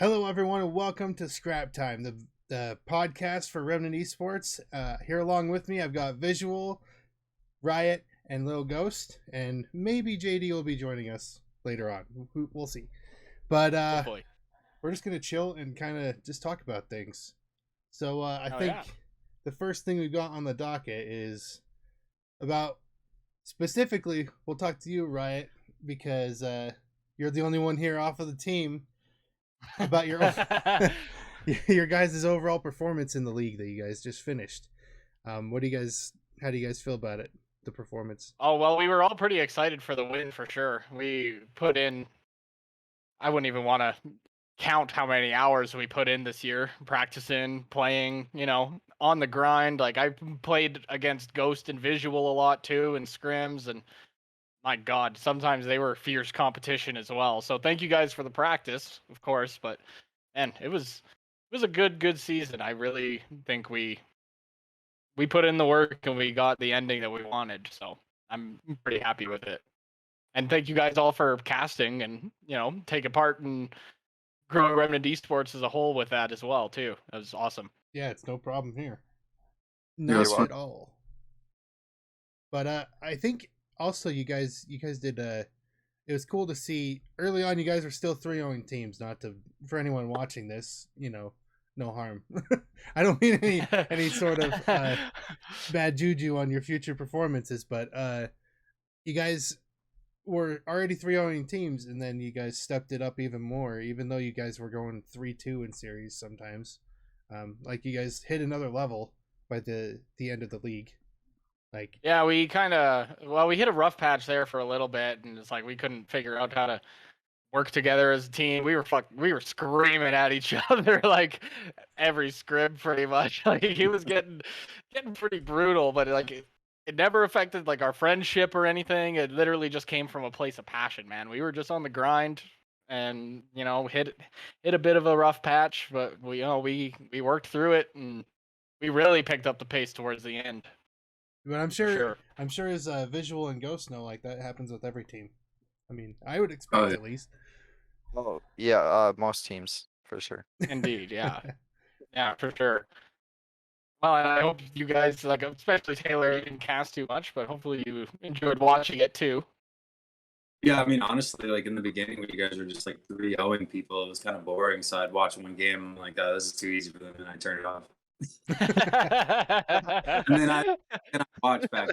Hello, everyone, and welcome to Scrap Time, the podcast for Remnant Esports. Here along with me, I've got Visual, Riot, and Little Ghost, and maybe JD will be joining us later on. We'll see. But we're just going to chill and kind of just talk about things. So I think the first thing we've got on the docket is about, specifically, we'll talk to you, Riot, because you're the only one here off of the team, about your your guys' overall performance in the league that you guys just finished. How do you guys feel about it, the performance? Oh, well, we were all pretty excited for the win for sure. We put in, I wouldn't even want to count how many hours we put in this year, practicing, playing, on the grind. Like, I played against Ghost and Visual a lot too in scrims, and my God, sometimes they were fierce competition as well. So thank you guys for the practice, of course, but man, it was a good season. I really think we put in the work and we got the ending that we wanted. So I'm pretty happy with it. And thank you guys all for casting and, taking part in growing Remnant Esports as a whole with that as well too. That was awesome. Yeah, it's no problem here. Not at all. But I think also you guys did it was cool to see early on. You guys were still 3-0 teams. Not to, for anyone watching this, no harm. I don't mean any sort of bad juju on your future performances, but you guys were already 3-0 teams, and then you guys stepped it up even more, even though you guys were going 3-2 in series sometimes. Like, you guys hit another level by the end of the league. Like, yeah, we hit a rough patch there for a little bit, and it's like we couldn't figure out how to work together as a team. We were screaming at each other like every script pretty much. Like, it was getting pretty brutal, but like it never affected like our friendship or anything. It literally just came from a place of passion, man. We were just on the grind and, hit a bit of a rough patch, but we worked through it and we really picked up the pace towards the end. But I'm sure as Visual and Ghost know, like, that happens with every team. I mean, I would expect at least. Oh yeah, most teams for sure. Indeed, yeah, yeah, for sure. Well, and I hope you guys, like, especially Taylor, you didn't cast too much, but hopefully you enjoyed watching it too. Yeah, I mean, honestly, like, in the beginning when you guys were just like 3-0ing people, it was kind of boring. So I'd watch one game, I'm like, oh, this is too easy for them, and I turn it off. And then I watch back,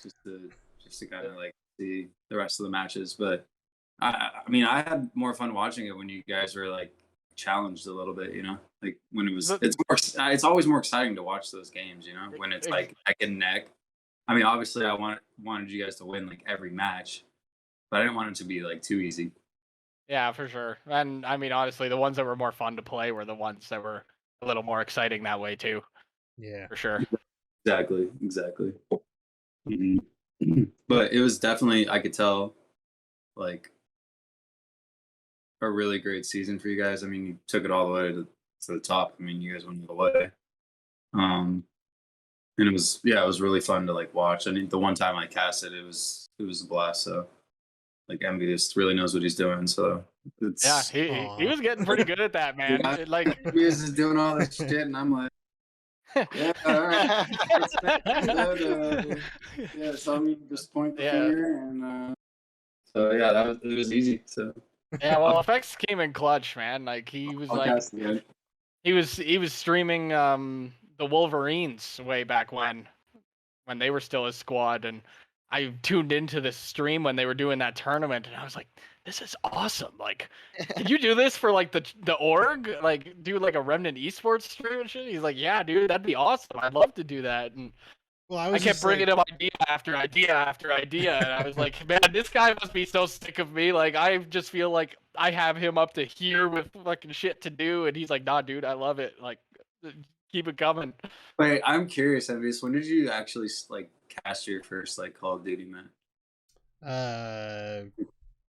just to kind of like see the rest of the matches. But I mean, I had more fun watching it when you guys were like challenged a little bit, like when it was. It's always more exciting to watch those games, when it's like neck and neck. I mean, obviously, I wanted you guys to win like every match, but I didn't want it to be like too easy. Yeah, for sure. And I mean, honestly, the ones that were more fun to play were the ones that were a little more exciting that way too. Yeah, for sure. Exactly. Mm-hmm. But it was definitely, I could tell, like, a really great season for you guys. I mean, you took it all the way to the top. I mean, you guys went all the way. And it was really fun to like watch. I mean, the one time I casted, it was a blast. So, like, Envious really knows what he's doing. So yeah, he was getting pretty good at that, man. Yeah, like, Envious is doing all this shit, and I'm like, yeah, all right. Yeah, so me just point the finger, and so yeah, it was easy. So yeah, well, Effects came in clutch, man. Like, he was he was streaming the Wolverines way back when they were still a squad, and I tuned into this stream when they were doing that tournament, and I was like, this is awesome. Like, did you do this for like the org? Like, do like a Remnant Esports stream and shit? He's like, yeah, dude, that'd be awesome. I'd love to do that. And I kept bringing up idea after idea after idea, and I was like, man, this guy must be so sick of me. Like, I just feel like I have him up to here with fucking shit to do, and he's like, nah, dude, I love it. Like, keep it coming. Wait, I'm curious, Envious, when did you actually like cast your first like Call of Duty match?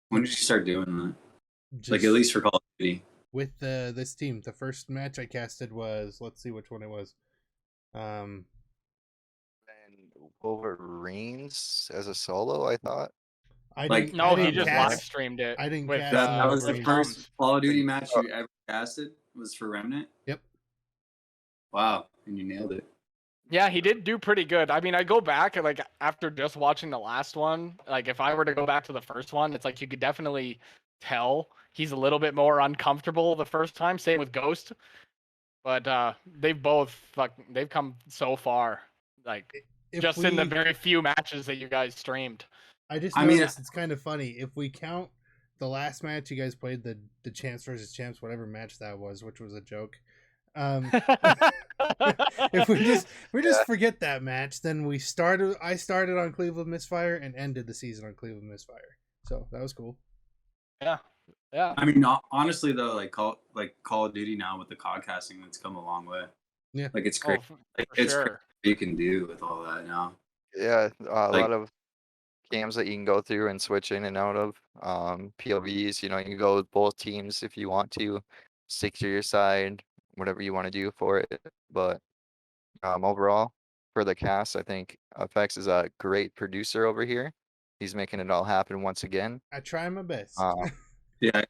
When did you start doing that? Like, at least for Call of Duty. With this team, the first match I casted was, let's see which one it was. And Wolverines as a solo, I thought. He just live streamed it. I didn't cast. That was the first Call of Duty match you ever casted was for Remnant? Yep. Wow, and you nailed it. Yeah, he did do pretty good. I mean, I go back and like after just watching the last one, like if I were to go back to the first one, it's like you could definitely tell he's a little bit more uncomfortable the first time. Same with Ghost, but they've come so far, like If just in the very few matches that you guys streamed. I just I mean- noticed it's kind of funny. If we count the last match you guys played, the champs versus champs, whatever match that was, which was a joke. If we just forget that match, then I started on Cleveland Misfire and ended the season on Cleveland Misfire. So that was cool. Yeah. I mean, honestly though, like Call of Duty now with the podcasting, that's come a long way. Yeah. Like it's great. Oh, Like, for it's sure. crazy what you can do with all that now. Yeah, a Like- lot of games that you can go through and switch in and out of. POVs, you know, you can go with both teams if you want to. Stick to your side, whatever you want to do for it. But overall, for the cast, I think FX is a great producer over here. He's making it all happen once again. I try my best. Yeah,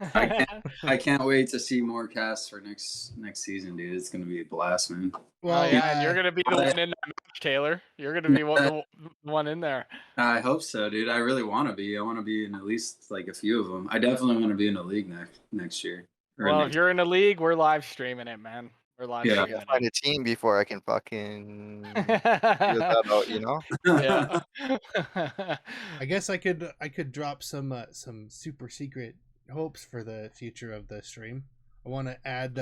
I can't wait to see more casts for next season, dude. It's gonna be a blast, man. Well, yeah, and you're gonna be the one in that match, Taylor. You're gonna be the one in there. I hope so, dude. I really want to be. I want to be in at least like a few of them. I definitely want to be in a league next year. Well, if you're in a league, we're live streaming it, man. We're live Yeah. I streaming gotta find a team before I can fucking figure it. that out, you know? Yeah. I guess I could drop some super secret hopes for the future of the stream. I want to add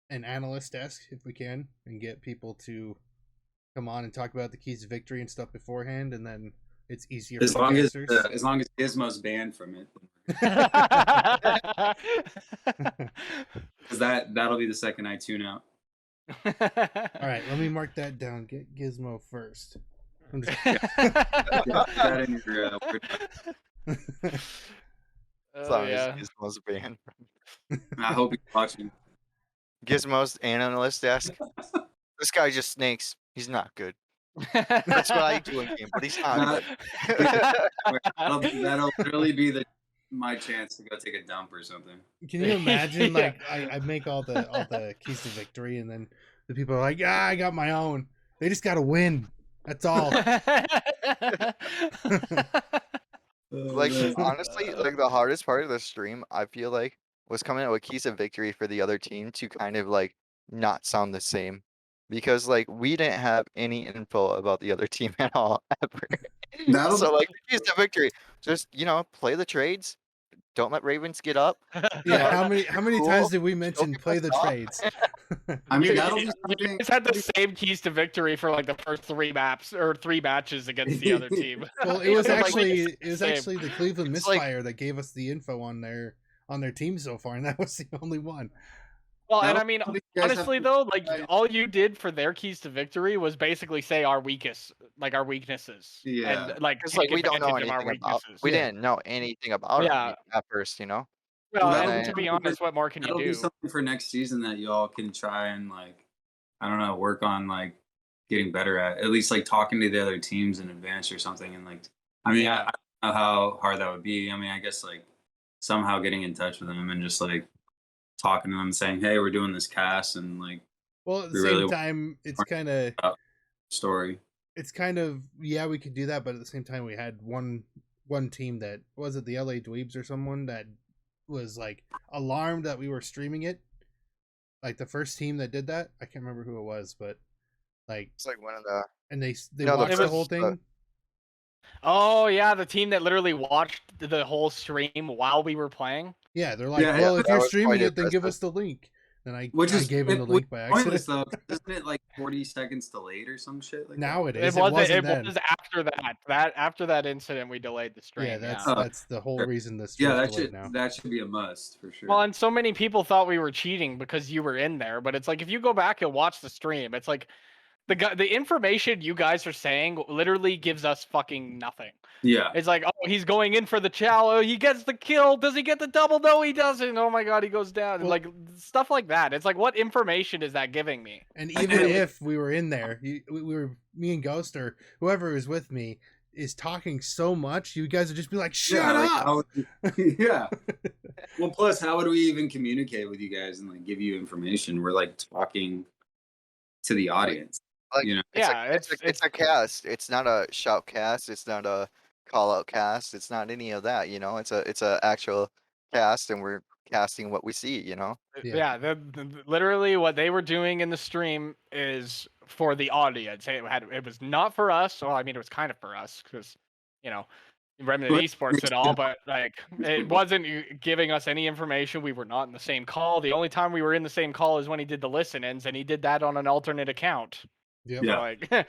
an analyst desk if we can, and get people to come on and talk about the keys to victory and stuff beforehand, and then it's easier as for long the as casters. Gizmo's banned from it, because that'll be the second I tune out. All right, let me mark that down. Get Gizmo first. I'm just- Put that in your As Oh, long yeah. as Gizmo's banned. I hope he's watching. Gizmo's analyst desk. This guy just snakes. He's not good. That's what I do in game, but he's not good. That'll literally be my chance to go take a dump or something. Can you imagine? Yeah. Like I make all the keys to victory, and then the people are like, "Ah, I got my own." They just got to win. That's all. Like honestly, like the hardest part of the stream, I feel like, was coming out with keys of victory for the other team to kind of like not sound the same. Because like we didn't have any info about the other team at all ever. That'll- So like the keys to victory, just play the trades. Don't let Ravens get up. Yeah. How many Cool. times did we mention get play the pissed off. trades? I mean, You that'll be something. guys had the same keys to victory for like the first three matches against the other team. Well, it was Like, actually same. the Cleveland It's like- Misfire that gave us the info on their team so far, and that was the only one. Well, and That'll- I mean, you guys have honestly to- though, like all you did for their keys to victory was basically say our weaknesses. Yeah. And like, Because like take we don't know advantage of our anything about. weaknesses. We Yeah. didn't know anything about Yeah. it at first, you know. Well, Well, and that'll to be be- honest, what more can you That'll be do? something for next season that y'all can try and like, I don't know, work on like getting better at least like talking to the other teams in advance or something. And like, I mean, Yeah. I don't know how hard that would be. I mean, I guess like somehow getting in touch with them and just like talking to them and saying, hey, we're doing this cast and like Well, at the We same really- time, it's kind of story. yeah, we could do that, but at the same time, we had one team that was it the LA Dweebs or someone that was like alarmed that we were streaming it. Like the first team that did that, I can't remember who it was, but like, It's like one of the. and they No, watched the was- whole thing. Oh yeah, the team that literally watched the whole stream while we were playing. Yeah, they're like, Yeah, well, yeah, if that you're was streaming quite it, then give impressive. us the link. Then I Which is gave him the link by pointless accident. though. Isn't it like 40 seconds delayed or some shit like Now that? it is. It wasn't. It then. was after that. After that incident, we delayed the stream. Yeah, that's Oh. that's the whole reason this stream's Yeah, that delayed should now. that should be a must for sure. Well, and so many people thought we were cheating because you were in there, but it's like if you go back and watch the stream, it's like the information you guys are saying literally gives us fucking nothing. yeah. It's like, oh, he's going in for the chow. Oh, he gets the kill. Does he get the double? No, he doesn't. Oh my god, he goes down. Well- Like stuff like that. It's like, what information is that giving me? And I even know. if we were in there, we were me and Ghost or whoever was with me is talking so much, you guys would just be like, "Shut yeah, like, up!" yeah. Well, plus, how would we even communicate with you guys and like give you information? We're like talking to the audience, Like you know. Yeah, it's a cast. It's not a shout cast. It's not a call out cast. It's not any of that. You know, it's a actual cast, and we're casting what we see. You know. Yeah, literally what they were doing in the stream is for the audience. It was not for us. Well, I mean, it was kind of for us because, you know, Remnant Esports and all, but like it wasn't giving us any information. We were not in the same call. The only time we were in the same call is when he did the listen-ins, and he did that on an alternate account. Yep. So Yeah. like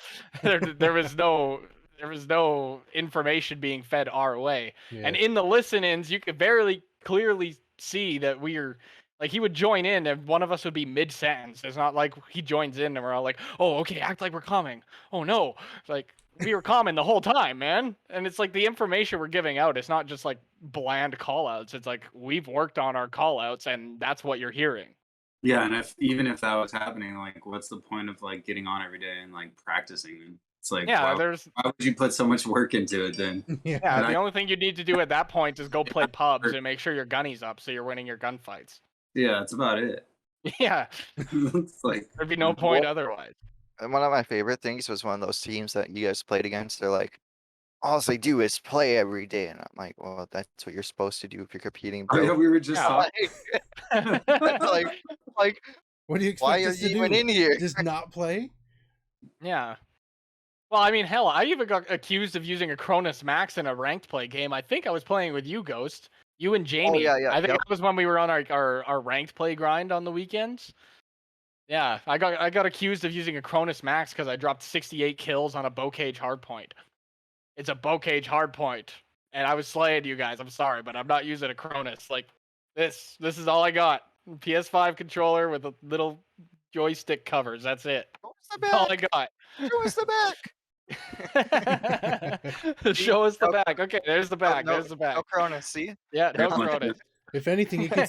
there was no information being fed our way. Yeah. And in the listen-ins, you could very clearly see that we're like he would join in and one of us would be mid-sentence. It's not like he joins in and we're all like, "Oh, okay, act like we're coming." Oh no. It's like we were calming the whole time, man. And it's like the information we're giving out, it's not just like bland call-outs. It's like we've worked on our call-outs and that's what you're hearing. Yeah, and even if that was happening, like, what's the point of like getting on every day and like practicing? It's like, Yeah, why would you put so much work into it then? Yeah. Yeah, And the I- only thing you need to do at that point is go play pubs and make sure your gunny's up so you're winning your gunfights. Yeah, that's about it. Yeah, It's like there'd be no point otherwise. And one of my favorite things was one of those teams that you guys played against. They're like, all they do is play every day, and I'm like, well, that's what you're supposed to do if you're competing, oh, yeah, bro. we were just Yeah. talking. like, What do you expect why are us to you do? even in here? Just not play? Yeah. Well, I mean, hell, I even got accused of using a Cronus Max in a ranked play game. I think I was playing with you, Ghost. You and Jamie. yeah, I think yep. that was when we were on our ranked play grind on the weekends. Yeah, I got accused of using a Cronus Max because I dropped 68 kills on a bow cage hardpoint. It's a bow cage hardpoint, and I was slaying you guys. I'm sorry, but I'm not using a Cronus. Like this is all I got. PS5 controller with a little joystick covers. That's it. Show us the That's all I back. got. Show us the back. Show us the No- back. Okay, there's the back. no, There's the back. No Cronus, see? Yeah, no There's my- Cronus. If anything, you could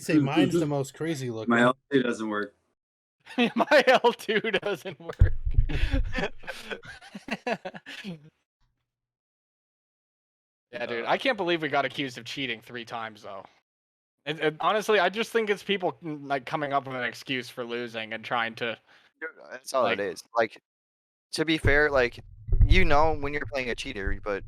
say mine's the most crazy looking. My L2 doesn't work. My L2 doesn't work. Yeah, dude, I can't believe we got accused of cheating 3 times though. Honestly, I just think it's people like coming up with an excuse for losing and trying to. That's all Like- it is. Like, to be fair, like, you know when you're playing a cheater, but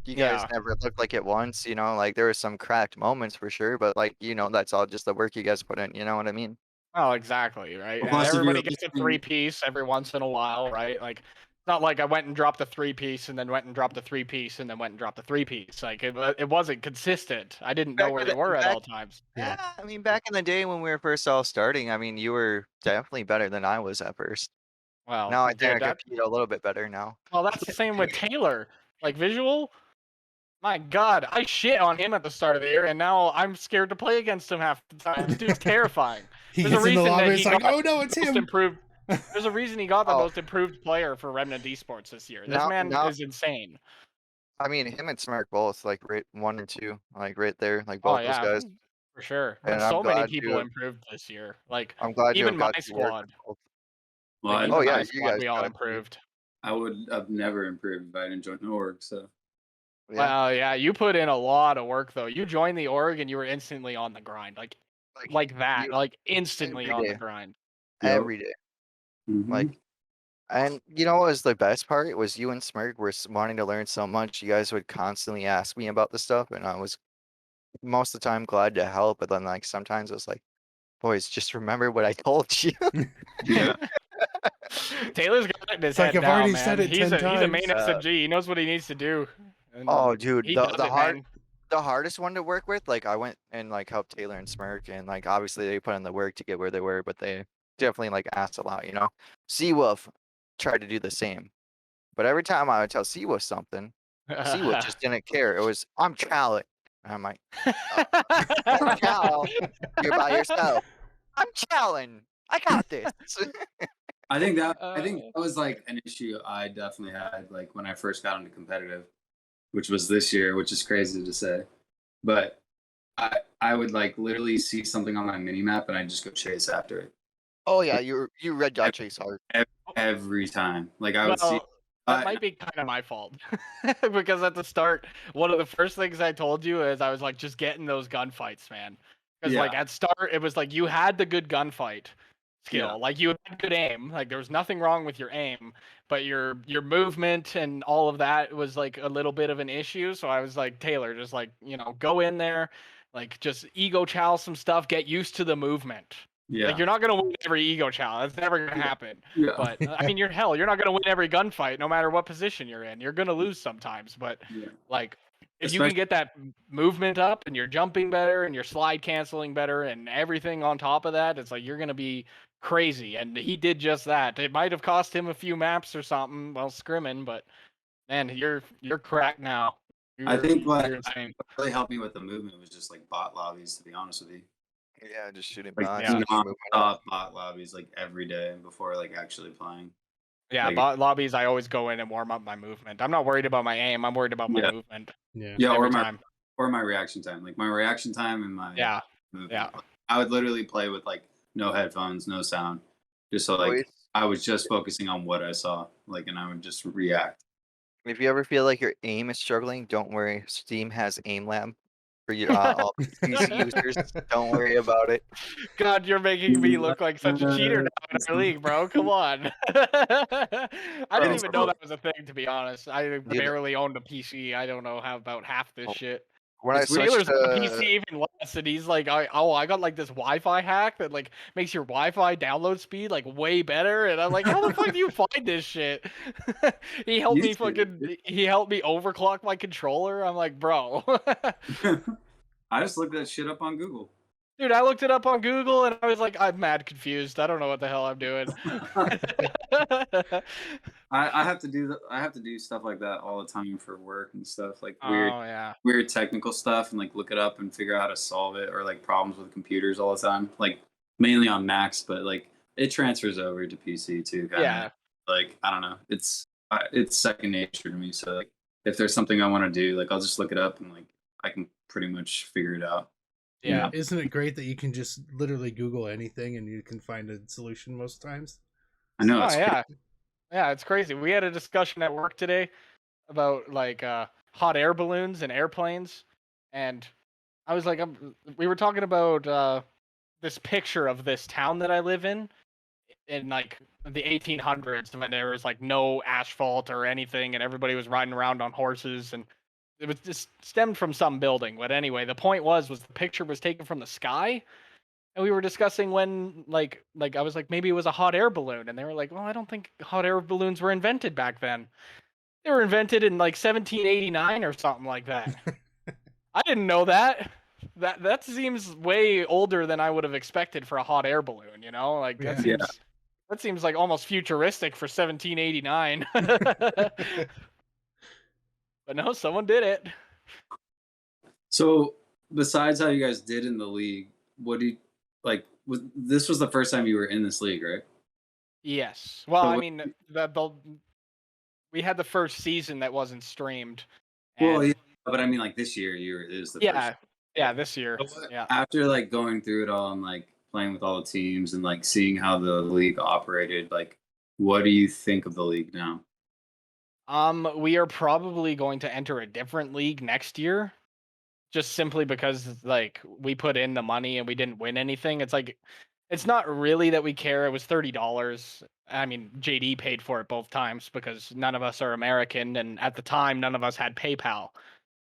you guys Yeah. never looked like it once, you know? Like, there were some cracked moments for sure, but, like, you know, that's all just the work you guys put in, you know what I mean? Oh, exactly, right? Plus, if you're Everybody gets a listening- 3-piece every once in a while, right? Like, it's not like I went and dropped a 3-piece and then went and dropped a 3-piece and then went and dropped a 3-piece. Like, it wasn't consistent. I didn't know Back where in they the- were at back- all times. Yeah. I mean, back in the day when we were first all starting, I mean, you were definitely better than I was at first. Well, Now I dude, think I compete a little bit better now. well, that's the same with Taylor. Like, visual. My God, I shit on him at the start of the year, and now I'm scared to play against him half the time. This dude's terrifying. He There's a gets in the reason that lobby, he it's like, got oh no, it's Most him. improved. There's a reason he got the Oh. most improved player for Remnant Esports this year. This Now- man now- is insane. I mean, him and Smirk both, like, right 1 and 2, like, right there, like, Oh both yeah, those guys. for sure. And And I'm so many glad people you- improved this year. Like I'm glad you even have my got to work squad. with both. Well, Like, I, even Oh, yeah, my you squad, guys we all got it. improved. I would have never improved if I didn't join the org. So Yeah. Well, yeah, you put in a lot of work though. You joined the org and you were instantly on the grind, like that, you- like instantly every on day. the grind. Yep. Every day. mhm. Like, and you know what was the best part? It was you and Smirk were wanting to learn so much. You guys would constantly ask me about the stuff, and I was most of the time glad to help. But then, like, sometimes it was like, boys, just remember what I told you. yeah, Taylor's got it in his It's like head I've now, already man. said it he's 10 a main times. SMG. He knows what he needs to do. And Oh, dude, he the does the it, hard man. the hardest one to work with. Like, I went and like helped Taylor and Smirk, and like obviously they put in the work to get where they were, but they definitely like asked a lot. You know, Seawolf tried to do the same, but every time I would tell Seawolf something, Seawolf just didn't care. It was I'm Challenge. I'm like, Cal, you're by yourself. I'm Challenge. I got this. I think that Uh, was like an issue I definitely had like when I first got into competitive, which was this year, which is crazy to say, but I would like literally see something on my mini map and I just go chase after it Oh yeah, you red dot chase hard. every time. Like I would see Well, That might be kind of my fault. Because at the start, one of the first things I told you is I was like, just get in those gunfights, man. Because like Yeah. at start, it was like you had the good gunfight skill, Yeah. like you had good aim, like there was nothing wrong with your aim, but your movement and all of that was like a little bit of an issue. So I was like, Taylor, just like, you know, go in there, like just ego chow some stuff, get used to the movement. Like Yeah. you're not gonna win every ego chow. That's never gonna happen. Yeah. But I mean, you're not gonna win every gunfight, no matter what position you're in. You're gonna lose sometimes. But Yeah. like, if you Especially- can get that movement up and you're jumping better and you're slide canceling better and everything on top of that, it's like you're gonna be crazy. And he did just that. It might have cost him a few maps or something while scrimming, but man, you're cracked now. I think what you're insane. really helped me with the movement was just like bot lobbies, to be honest with you. Yeah, just shooting Like bots. Yeah. and just moving up. non-stop bot lobbies like every day before like actually playing. Yeah, Like- bot lobbies. I always go in and warm up my movement. I'm not worried about my aim. I'm worried about my Yeah. movement. Yeah. Yeah, every or time. my reaction time. Like my reaction time and my Yeah. movement. Yeah. I would literally play with like no headphones, no sound. Just so like Always- I was just focusing on what I saw. Like and I would just react. If you ever feel like your aim is struggling, don't worry. Steam has Aim Lab for you, all PC users. Don't worry about it. God, you're making me look like such a cheater now in our league, bro. Come on. I didn't even know that was a thing, to be honest. I barely owned a PC. I don't know how about half this Oh, shit. When I It's weird. switched Taylor's on a to PC even less, and he's like, I got like this Wi-Fi hack that like makes your Wi-Fi download speed like way better, and I'm like, how the fuck do you find this shit? He helped me YouTube. he helped me overclock my controller. I'm like, bro. I just looked that shit up on Google. Dude, I looked it up on Google and I was like, I'm mad confused. I don't know what the hell I'm doing. I have to do stuff like that all the time for work and stuff, like Oh weird yeah. weird technical stuff, and like look it up and figure out how to solve it, or like problems with computers all the time, like mainly on Macs, but like it transfers over to PC too. Kinda. Yeah. Like I don't know, it's second nature to me. So like if there's something I want to do, like I'll just look it up and like I can pretty much figure it out. Yeah. Isn't it great that you can just literally Google anything and you can find a solution most times? I know. Oh It's yeah. Yeah, it's crazy. We had a discussion at work today about like hot air balloons and airplanes, and I was like, we were talking about this picture of this town that I live in like the 1800s when there was like no asphalt or anything, and everybody was riding around on horses, and it was just stemmed from some building. But anyway, the point was the picture was taken from the sky. And we were discussing when, like I was like, maybe it was a hot air balloon, and they were like, well, I don't think hot air balloons were invented back then. They were invented in like 1789 or something like that. I didn't know that. That seems way older than I would have expected for a hot air balloon. You know, like that Yeah. seems like almost futuristic for 1789. But no, someone did it. So besides how you guys did in the league, what do you like? This was the first time you were in this league, right? Yes. Well, So I what- mean, we had the first season that wasn't streamed. Well, and- yeah, but I mean, like this year, is the yeah, first. yeah, this year. So what- Yeah. After like going through it all and like playing with all the teams and like seeing how the league operated, like what do you think of the league now? We are probably going to enter a different league next year, just simply because like we put in the money and we didn't win anything. It's like it's not really that we care. It was $30. I mean, JD paid for it both times because none of us are American, and at the time, none of us had PayPal,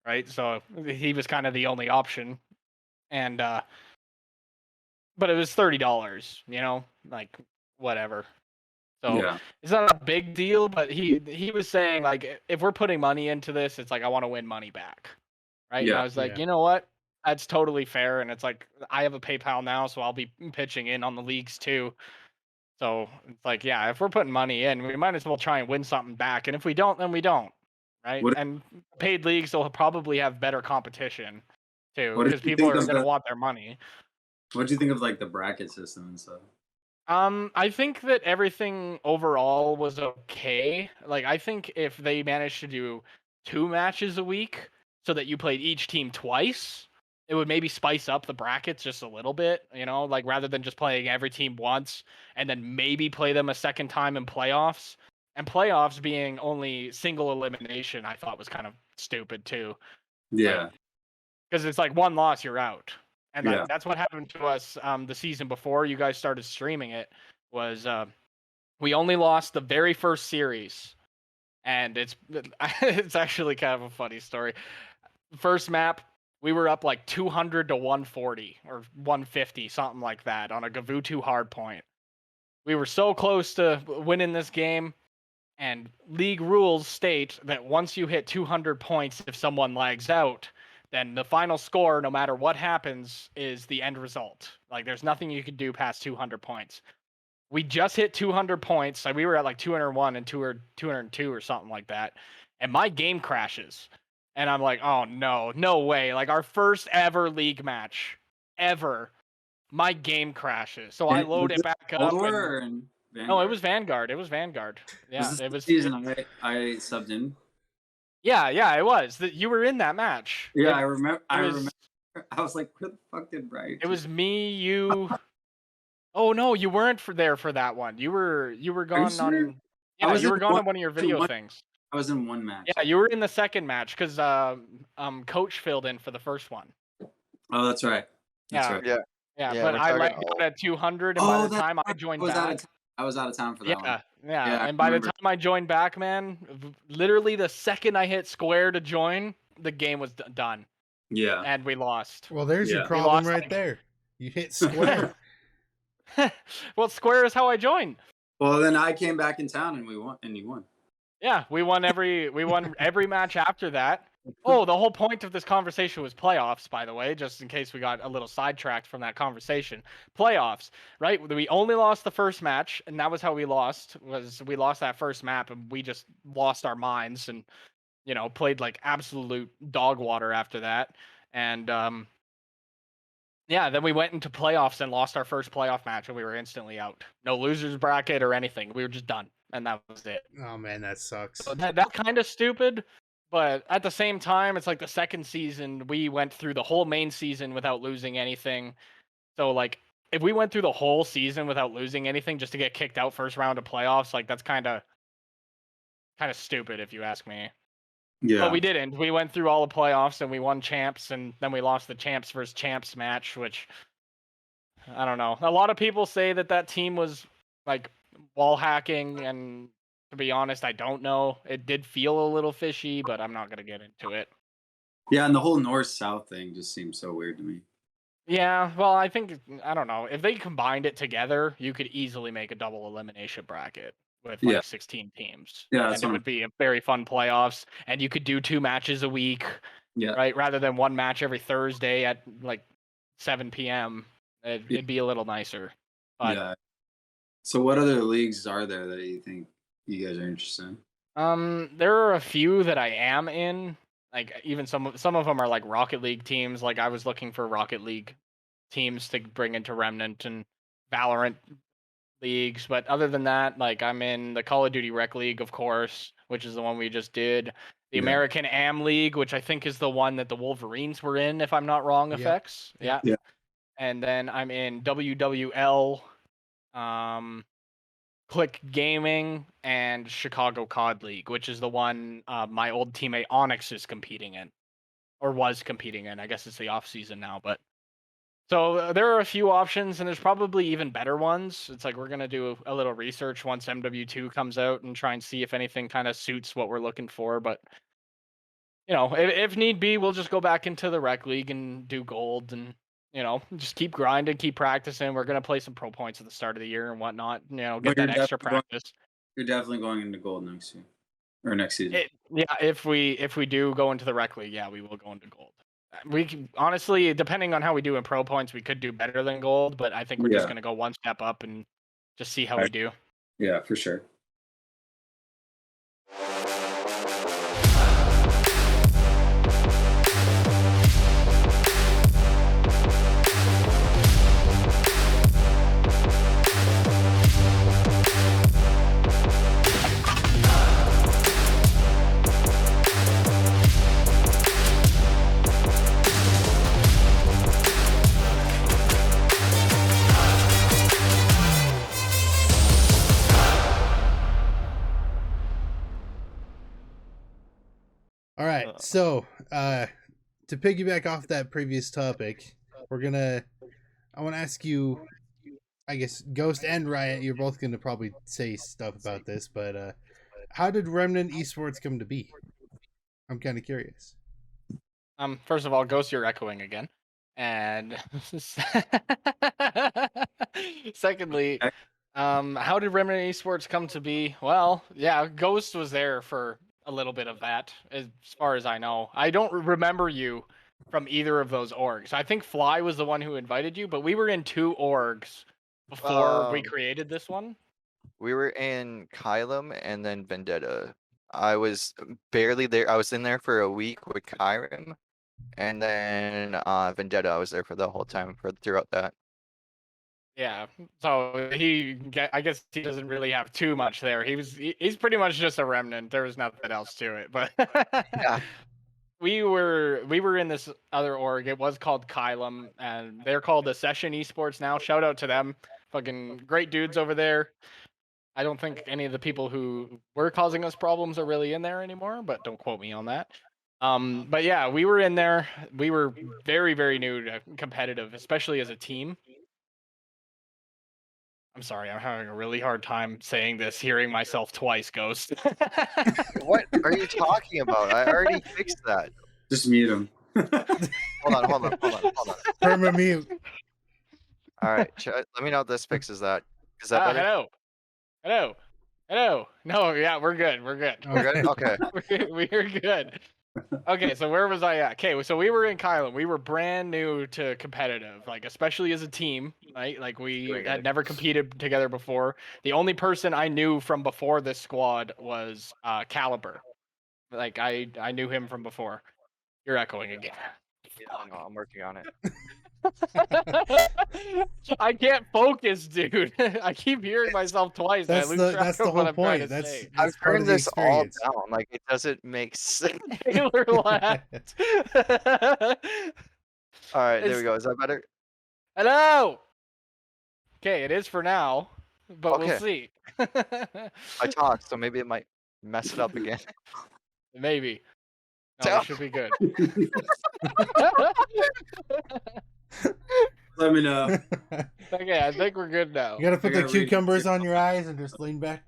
right? So he was kind of the only option, and but it was $30. You know, like whatever. So Yeah, it's not a big deal, but he was saying like if we're putting money into this, it's like I want to win money back, right? And Yeah. I was like, Yeah. you know what? That's totally fair, and it's like I have a PayPal now, so I'll be pitching in on the leagues too. So it's like, yeah, if we're putting money in, we might as well try and win something back, and if we don't, then we don't, right? What- And paid leagues will probably have better competition too, What did because you people think are of going to the- want their money. what do you think of like the bracket system and stuff? I think that everything overall was okay. Like, I think if they managed to do 2 matches a week so that you played each team twice, it would maybe spice up the brackets just a little bit, you know, like rather than just playing every team once and then maybe play them a second time in playoffs. And playoffs being only single elimination, I thought was kind of stupid too. Yeah. Because it's like one loss, you're out. And Yeah. that's what happened to us the season before you guys started streaming it. Was we only lost the very first series, and it's actually kind of a funny story. First map, we were up like 200 to 140 or 150, something like that, on a Gavutu hard point. We were so close to winning this game, and league rules state that once you hit 200 points, if someone lags out, then the final score, no matter what happens, is the end result. Like, there's nothing you can do past 200 points. We just hit 200 points. Like, we were at like 201 and 202 or something like that. And my game crashes. And I'm like, oh no way. Like, our first ever league match ever, my game crashes. So I load it back up. No, it was Vanguard. It was Vanguard. Yeah, was it was. The season I subbed in. Yeah, it was. You were in that match. Yeah, I remember. I was like, where the fuck did Bright? It was me, you. Oh no, you weren't there for that one. You were gone on. Yeah, you were gone on one of your video things. I was in one match. Yeah, you were in the second match because Coach filled in for the first one. Oh, that's right. That's right. Yeah, but I lagged out at 200, and by the time I joined back, I was out of town for that one. Yeah, and by the time I joined back, man, literally the second I hit square to join, the game was done. Yeah. And we lost. Well, there's your problem right there. You hit square. Well, square is how I joined. Well, then I came back in town and we won, and you won. Yeah, we won every match after that. Oh, the whole point of this conversation was playoffs, by the way, just in case we got a little sidetracked from that conversation. Playoffs, right? We only lost the first match, and that was how we lost. We lost that first map, and we just lost our minds, and played like absolute dog water after that. And then we went into playoffs and lost our first playoff match, and we were instantly out. No losers bracket or anything. We were just done, and that was it. Oh man, that sucks. So that's kind of stupid. But at the same time, it's like the second season, we went through the whole main season without losing anything. So, like, if we went through the whole season without losing anything just to get kicked out first round of playoffs, like, that's kind of stupid, if you ask me. Yeah. But we didn't. We went through all the playoffs, and we won champs, and then we lost the champs versus champs match, which, I don't know. A lot of people say that team was, like, wall hacking, and to be honest, I don't know. It did feel a little fishy, but I'm not going to get into it. Yeah, and the whole north-south thing just seems so weird to me. Yeah, well, I don't know. If they combined it together, you could easily make a double elimination bracket with 16 teams. Yeah, and it would be a very fun playoffs, and you could do 2 matches a week, right? Rather than 1 match every Thursday at like 7 p.m. It'd be a little nicer. But, yeah. So what other leagues are there that you think you guys are interested in? There are a few that I am in. Like, even some of them are like Rocket League teams. Like, I was looking for Rocket League teams to bring into Remnant and Valorant leagues. But other than that, like, I'm in the Call of Duty Rec League, of course, which is the one we just did. The American Am League, which I think is the one that the Wolverines were in, if I'm not wrong, Effects. Yeah. And then I'm in WWL, Click Gaming, and Chicago COD League, which is the one my old teammate Onyx is competing in, or was competing in. I guess it's the off season now, but so there are a few options, and there's probably even better ones. It's like we're gonna do a little research once MW2 comes out and try and see if anything kind of suits what we're looking for. But if need be, we'll just go back into the Rec League and do gold and just keep grinding, keep practicing. We're going to play some pro points at the start of the year and whatnot, get that extra practice. You're definitely going into gold next year or next season. If we do go into the Rec League, we will go into gold. We can, honestly, depending on how we do in pro points, we could do better than gold, but I think we're just going to go one step up and just see how we do. Yeah, for sure. So, to piggyback off that previous topic, I want to ask you, I guess Ghost and Riot, you're both going to probably say stuff about this, but how did Remnant Esports come to be? I'm kind of curious. First of all, Ghost, you're echoing again. And secondly, how did Remnant Esports come to be? Well, yeah, Ghost was there for a little bit of that, as far as I know. I don't remember you from either of those orgs. I think Fly was the one who invited you, but we were in 2 orgs before we created this one. We were in Kylum and then Vendetta. I was barely there. I was in there for a week with Kyrim, and then Vendetta. I was there for the whole time throughout that. Yeah, so I guess he doesn't really have too much there. He's pretty much just a remnant. There was nothing else to it, but Yeah. we were in this other org. It was called Kylum, and they're called the Session Esports now. Shout out to them, fucking great dudes over there. I don't think any of the people who were causing us problems are really in there anymore, but don't quote me on that. But yeah, we were in there. We were very, very new to competitive, especially as a team. I'm sorry, I'm having a really hard time saying this, hearing myself twice, Ghost. What are you talking about? I already fixed that. Just mute him. Hold on. Perma mute. All right, let me know if this fixes that. Is that better? Hello. No, yeah, we're good. We're good. We're good? Okay. We're good. Okay, so where was I at? Okay, so we were in Kylum. We were brand new to competitive, like especially as a team, right? Like we had never competed together before. The only person I knew from before this squad was Caliber. Like I knew him from before. You're echoing again. Yeah, I know. I'm working on it. I can't focus, dude. I keep hearing myself twice. I lose track of what I'm trying to say. I've turned this all down. Like it doesn't make sense. Taylor laughed. All right, there we go. Is that better? Hello. Okay, it is for now, but we'll see. I talked, so maybe it might mess it up again. Maybe. No, it should be good. Let me know. Okay, I think we're good now. You gotta put the cucumbers on your eyes and just lean back.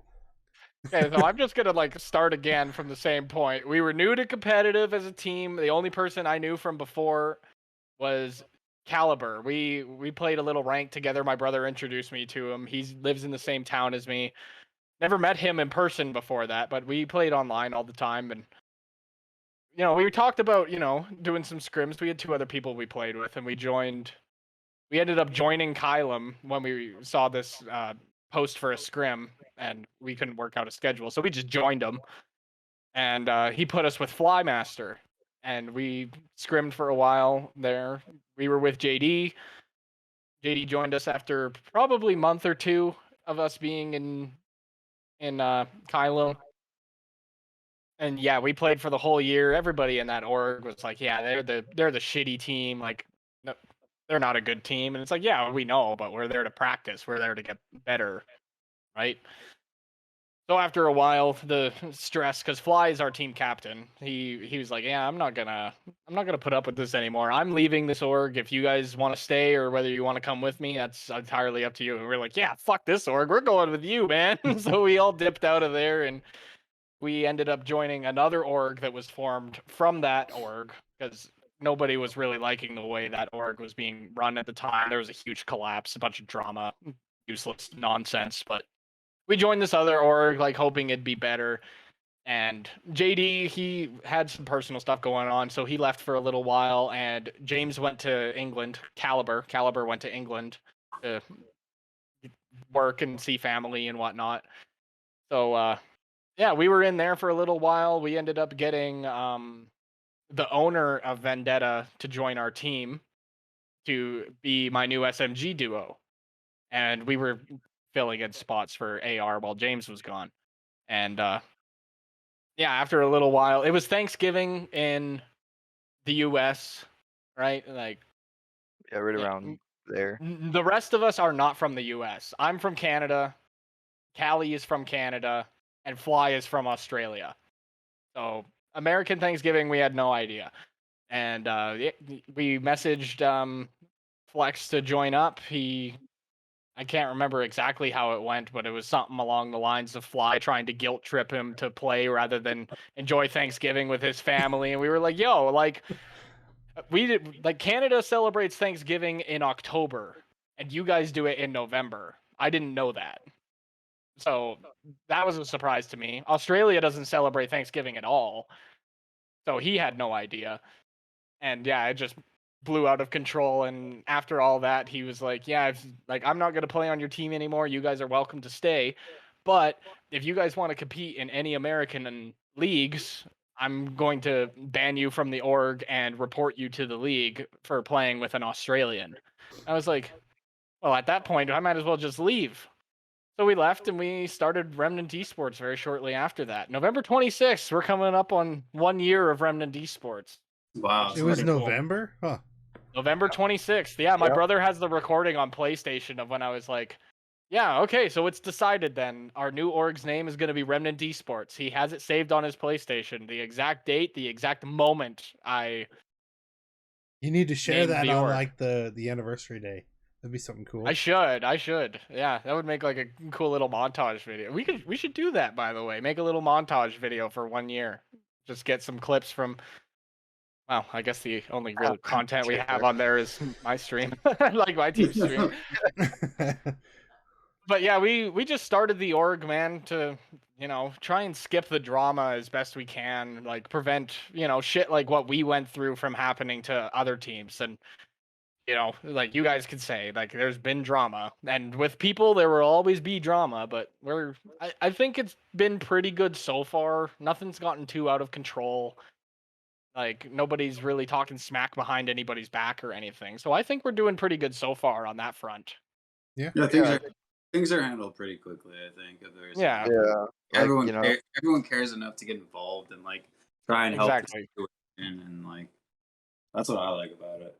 Okay, so I'm just gonna start again from the same point. We were new to competitive as a team. The only person I knew from before was Caliber. We played a little rank together. My brother introduced me to him. He lives in the same town as me. Never met him in person before that, but we played online all the time. And we talked about doing some scrims. We had 2 other people we played with, and we ended up joining Kylum when we saw this post for a scrim, and we couldn't work out a schedule, so we just joined him. And he put us with Flymaster, and we scrimmed for a while there. We were with JD. JD joined us after probably a month or 2 of us being in Kylum. And yeah, we played for the whole year. Everybody in that org was like, yeah, they're the shitty team. Like, no, they're not a good team. And it's like, yeah, we know, but we're there to practice. We're there to get better, right? So after a while, the stress, because Fly is our team captain, he was like, yeah, I'm not gonna put up with this anymore. I'm leaving this org. If you guys want to stay or whether you want to come with me, that's entirely up to you. And we're like, yeah, fuck this org. We're going with you, man. So we all dipped out of there, and we ended up joining another org that was formed from that org, because nobody was really liking the way that org was being run at the time. There was a huge collapse, a bunch of drama, useless nonsense. But we joined this other org, hoping it'd be better. And JD, he had some personal stuff going on, so he left for a little while. And James went to England. Caliber went to England to work and see family and whatnot. So, yeah, we were in there for a little while. We ended up getting the owner of Vendetta to join our team to be my new SMG duo. And we were filling in spots for AR while James was gone. And yeah, after a little while, it was Thanksgiving in the US, right? Yeah, right around there. The rest of us are not from the US. I'm from Canada. Callie is from Canada. And Fly is from Australia. So American Thanksgiving, we had no idea. And we messaged Flex to join up. I can't remember exactly how it went, but it was something along the lines of Fly trying to guilt trip him to play rather than enjoy Thanksgiving with his family. And we were like, yo, like, Canada celebrates Thanksgiving in October, and you guys do it in November. I didn't know that. So that was a surprise to me. Australia doesn't celebrate Thanksgiving at all. So he had no idea. And yeah, it just blew out of control. And after all that, he was like, yeah, I'm not going to play on your team anymore. You guys are welcome to stay. But if you guys want to compete in any American leagues, I'm going to ban you from the org and report you to the league for playing with an Australian. I was like, well, at that point, I might as well just leave. So we left and we started Remnant Esports very shortly after that. November 26th, we're coming up on 1 year of Remnant Esports. Wow. It was pretty cool. November? Huh. November 26th. Yeah, my Yep. brother has the recording on PlayStation of when I was like, yeah, okay, so it's decided then. Our new org's name is going to be Remnant Esports. He has it saved on his PlayStation. The exact date, the exact moment You need to share Named that the on org. like the anniversary day. That'd be something cool. I should. Yeah, that would make like a cool little montage video. We should do that, by the way. Make a little montage video for 1 year. Just get some clips from. Well, I guess the only real content we have on there is my stream, like my team stream. But yeah, we just started the org, man, to try and skip the drama as best we can, like prevent shit like what we went through from happening to other teams. And like you guys could say, like there's been drama, and with people there will always be drama, but I think it's been pretty good so far. Nothing's gotten too out of control. Like nobody's really talking smack behind anybody's back or anything. So I think we're doing pretty good so far on that front. Yeah. Things are handled pretty quickly. I think if there's Yeah. everyone Like, everyone cares enough to get involved and like try and help Exactly. the situation, and like that's what I like about it.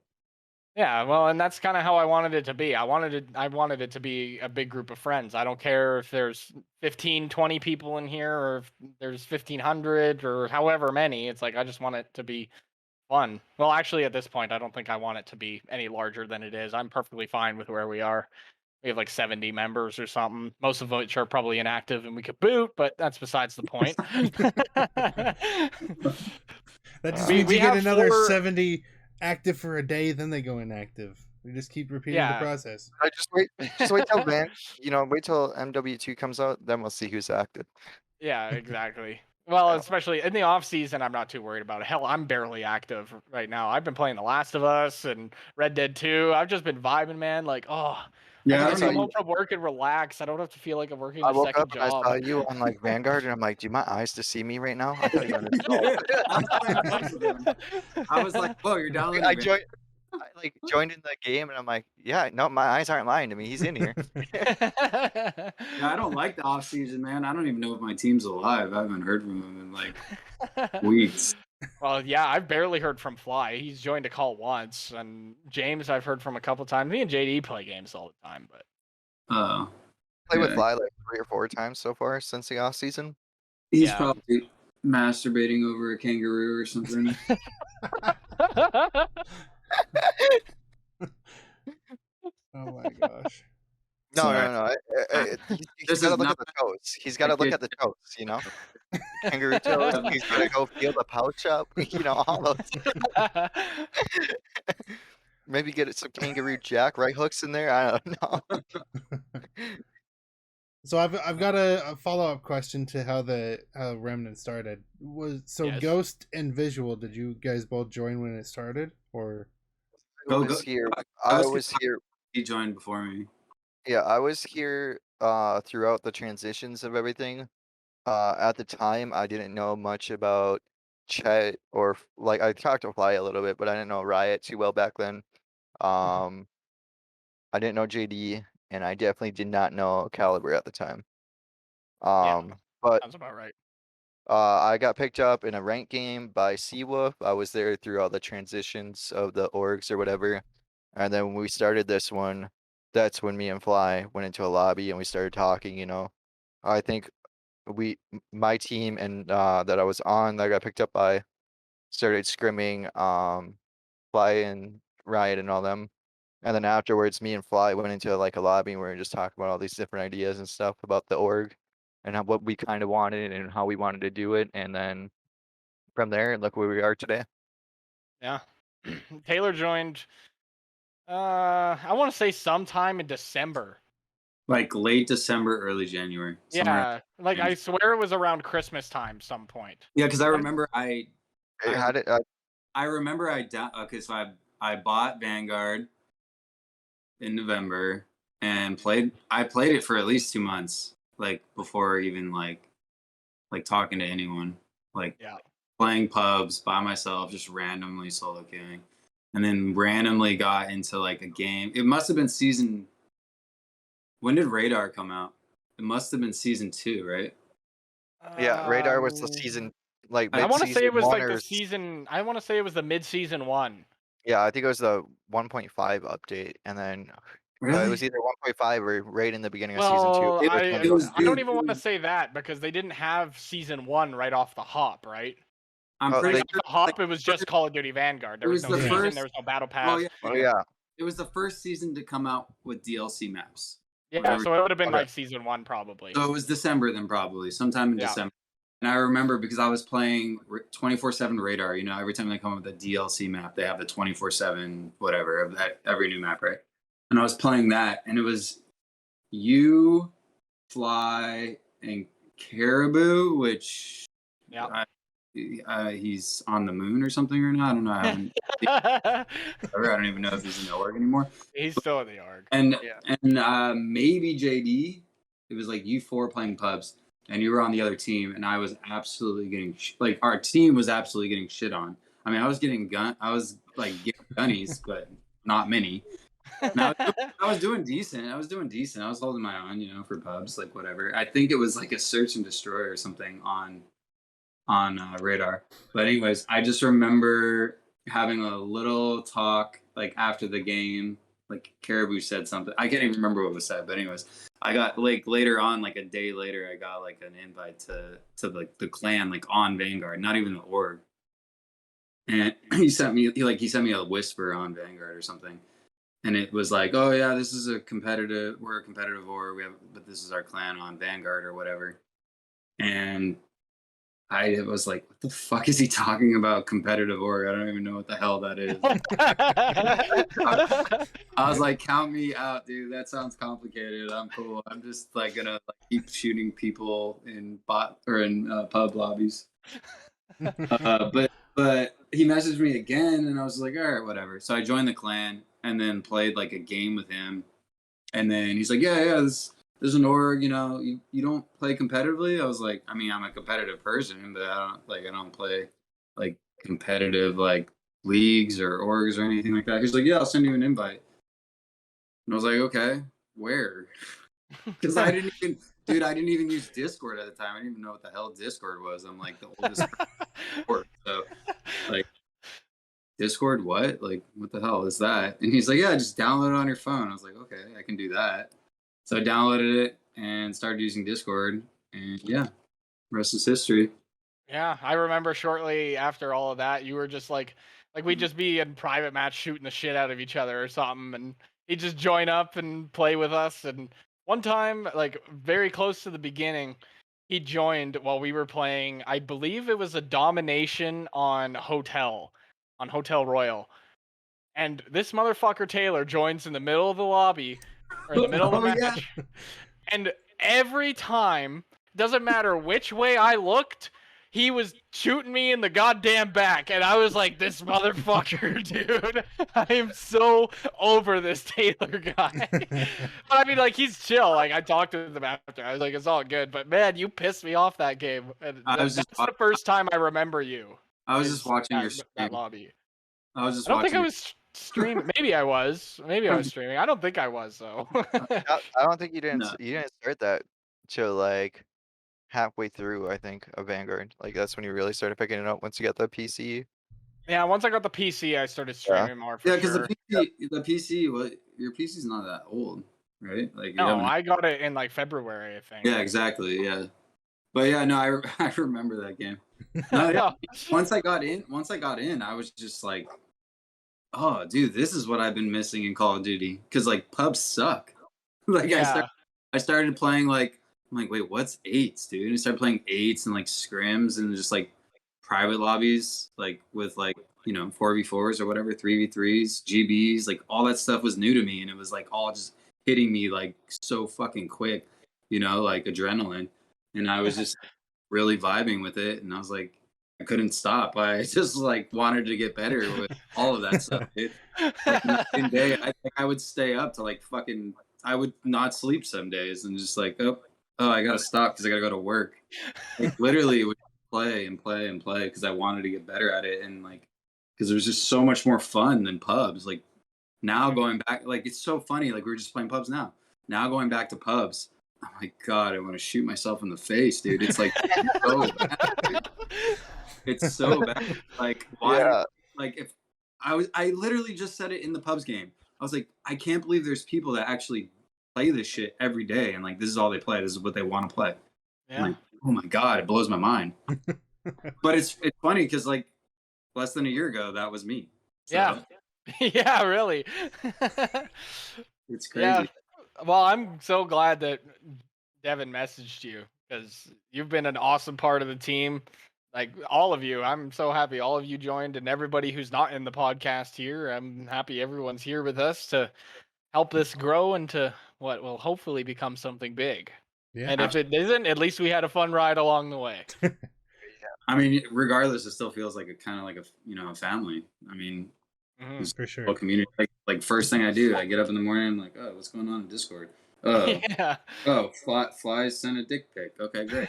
Yeah, well, and that's kind of how I wanted it to be. I wanted it to be a big group of friends. I don't care if there's 15, 20 people in here or if there's 1,500 or however many. It's like I just want it to be fun. Well, actually, at this point, I don't think I want it to be any larger than it is. I'm perfectly fine with where we are. We have like 70 members or something, most of which are probably inactive and we could boot, but that's besides the point. That just We- means we you get have another 4 70 active for a day, then they go inactive. We just keep repeating the Yeah. process. just wait till wait till MW2 comes out, then we'll see who's active. Yeah, exactly. Well, Yeah. especially in the off season, I'm not too worried about it. Hell, I'm barely active right now. I've been playing The Last of Us and Red Dead 2. I've just been vibing, man. Like, I Yeah, can I just don't come know. home from work and relax. I don't have to feel like I'm working I a woke second up and I job. saw you on like Vanguard, and I'm like, do my eyes deceive me right now? I thought you were uninstalled. I was like, "Whoa, you're downloading." I joined in the game, and I'm like, yeah, no, my eyes aren't lying to me. He's in here. Yeah, I don't like the off season, man. I don't even know if my team's alive. I haven't heard from him in like weeks. Well, yeah, I've barely heard from Fly. He's joined a call once, and James I've heard from a couple times. Me and JD play games all the time, but Played with Yeah. Fly like 3 or 4 times so far since the off season. He's Yeah. probably masturbating over a kangaroo or something. Oh my gosh. No, Sorry. no. He's This got to is look not at the toes. He's got to look kid- at the toes, Kangaroo toes. He's got to go feel the pouch up, all those. Maybe get some kangaroo jack right hooks in there. I don't know. So I've got a follow up question to how Remnant started. Yes. Ghost and Visual, did you guys both join when it started, or? I was here. I was here. He joined before me. Yeah, I was here throughout the transitions of everything. At the time, I didn't know much about Chet or like I talked to Fly a little bit, but I didn't know Riot too well back then. I didn't know JD, and I definitely did not know Caliber at the time. But Sounds about right. I got picked up in a ranked game by Seawolf. I was there through all the transitions of the orgs or whatever. And then when we started this one, that's when me and Fly went into a lobby and we started talking, I think my team and that I was on that I got picked up by started scrimming Fly and Riot and all them. And then afterwards, me and Fly went into like a lobby and we were just talking about all these different ideas and stuff about the org and what we kind of wanted and how we wanted to do it. And then from there, look where we are today. Yeah. Taylor joined, I want to say sometime in December. Like late December, early January. Yeah, like I swear it was around Christmas time some point. Yeah, because I remember I remember okay, so I bought Vanguard in November and I played it for at least 2 months, like before even like talking to anyone, like Yeah. playing pubs by myself, just randomly solo queuing, and then randomly got into like a game. It must have been season. When did Radar come out? It must have been season 2, right? Yeah, Radar was the season like I want to say it was like the or season. I want to say it was the mid-season one. yeah, I think it was the 1.5 update, and then it Really? was either 1.5 or right in the beginning of season 2. Well, Which one I it was. don't even want to say that because they didn't have season 1 right off the hop, right? I'm Oh, pretty Like they- off the hop, it was just Call of Duty Vanguard. There It was was no the season. first- There was no battle pass. Oh yeah, It was the first season to come out with DLC maps. Yeah, whatever. so it would have been Okay. like season 1 probably. So it was December then, probably sometime in Yeah. December. And I remember because I was playing 24/7 Radar. You know, every time they come up with a DLC map, they have the 24/7 whatever of that every new map, right? And I was playing that, and it was you, Fly, and Caribou, which Yeah. he's on the moon or something right now. I don't know. I don't even know if he's in the org anymore. He's still in the org. And Yeah. maybe JD. It was like you 4 playing pubs, and you were on the other team, and I was absolutely getting like our team was absolutely getting shit on. I mean, I was like getting gunnies, but not many. And I was doing decent. I was holding my own, you know, for pubs, like whatever. I think it was like a search and destroy or something on Radar. But anyways, I just remember having a little talk like after the game. Like Caribou said something. I can't even remember what was said. But anyways, I got like later on, like a day later, I got like an invite to like the clan, like on Vanguard, not even the org. And he sent me a whisper on Vanguard or something. And it was like, oh yeah, this is we're a competitive org, but this is our clan on Vanguard or whatever. And I was like, what the fuck is he talking about? Competitive org? I don't even know what the hell that is. I was like, count me out, dude. That sounds complicated. I'm cool. I'm just like gonna keep shooting people in pub lobbies. But he messaged me again, and I was like, all right, whatever. So I joined the clan and then played like a game with him. And then he's like, yeah, there's an org, you know, you don't play competitively. I was like, I mean, I'm a competitive person, but I don't play like competitive like leagues or orgs or anything like that. He's like, yeah, I'll send you an invite. And I was like, okay, where? Because I didn't even use Discord at the time. I didn't even know what the hell Discord was. I'm like the oldest Discord. So like Discord, what? Like, what the hell is that? And he's like, yeah, just download it on your phone. I was like, okay, I can do that. So I downloaded it and started using Discord, and yeah, rest is history. Yeah, I remember shortly after all of that, you were just like we'd just be in private match shooting the shit out of each other or something, and he'd just join up and play with us. And one time, like very close to the beginning, he joined while we were playing. I believe it was a domination on Hotel Royal, and this motherfucker Taylor joins in the middle of the lobby or in the middle of the match, and every time, doesn't matter which way I looked, he was shooting me in the goddamn back, and I was like, this motherfucker, dude. I am so over this Taylor guy. But I mean, like, he's chill. Like, I talked to him after. I was like, it's all good. But man, you pissed me off that game. And that's the first time I remember you. I was just watching your stream. That lobby. I was just I don't think I was streaming. Maybe I was. Maybe I was streaming. I don't think I was, though. I don't think you didn't start that till like halfway through, I think, of Vanguard. Like that's when you really started picking it up once you got the PC. Yeah, once I got the PC, I started streaming more. For because sure. the PC, your PC's not that old, right? Like no, I got it in like February, I think. Yeah, exactly. Yeah, But yeah, no, I remember that game. No, yeah. Once I got in, I was just like, oh, dude, this is what I've been missing in Call of Duty. Because like pubs suck. Like Yeah. I started playing like I'm like, wait, what's eights, dude? And I started playing eights and like scrims and just like private lobbies, like with like 4v4s or whatever, 3v3s, GBs, like all that stuff was new to me, and it was like all just hitting me like so fucking quick, like adrenaline, and I was just really vibing with it, and I was like, I couldn't stop. I just like wanted to get better with all of that stuff, dude. Like night and day, I would stay up to like fucking. I would not sleep some days, and just like, oh, I gotta stop because I gotta go to work. Like literally, it would play and play and play because I wanted to get better at it, and like because it was just so much more fun than pubs. Like now going back, like it's so funny. Like we were just playing pubs now. Now going back to pubs, oh my god, I want to shoot myself in the face, dude. It's like so bad, dude. It's so bad. Like why? Yeah. Like if I literally just said it in the pubs game. I was like, I can't believe there's people that actually play this shit every day, and like this is all they play. This is what they want to play. Yeah. Like, oh my god, it blows my mind. But it's funny because like less than a year ago, that was me. So, Yeah. Yeah, really. it's crazy. Yeah. Well, I'm so glad that Devin messaged you because you've been an awesome part of the team. Like all of you, I'm so happy all of you joined, and everybody who's not in the podcast here. I'm happy everyone's here with us to help this grow into what will hopefully become something big. Yeah. And if it isn't, at least we had a fun ride along the way. I mean, regardless, it still feels like a kind of like a family. I mean, Mhm. For sure. whole community. Like first thing I do, I get up in the morning, I'm like, oh, what's going on in Discord? Oh, Yeah. oh, flies sent a dick pic. Okay, great.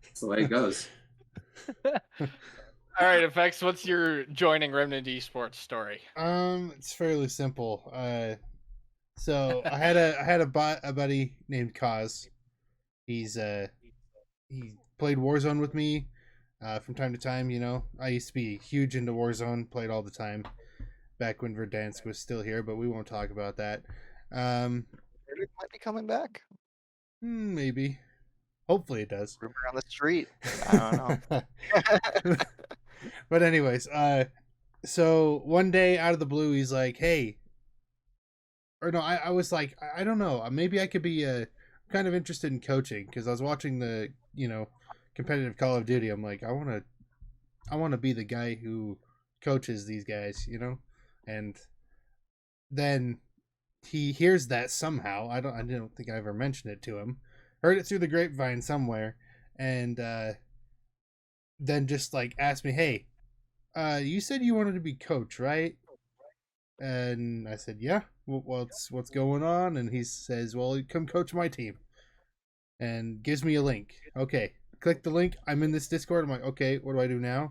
That's the way it goes. All right, Effects, what's your joining Remnant Esports story? It's fairly simple. So I had a buddy named Kaz. He played Warzone with me from time to time. I used to be huge into Warzone, played all the time back when Verdansk was still here, but we won't talk about that. Maybe it might be coming back. Maybe. Hopefully it does. Rumor on the street. I don't know. But anyways, so one day out of the blue, he's like, "Hey," or no, I was like, I don't know, maybe I could be kind of interested in coaching because I was watching the competitive Call of Duty. I'm like, I want to be the guy who coaches these guys, and then he hears that somehow. I don't think I ever mentioned it to him. Heard it through the grapevine somewhere, and then just like asked me, "Hey, you said you wanted to be coach, right?" And I said, "Yeah. What's going on?" And he says, "Well, come coach my team," and gives me a link. Okay, click the link. I'm in this Discord. I'm like, okay, what do I do now?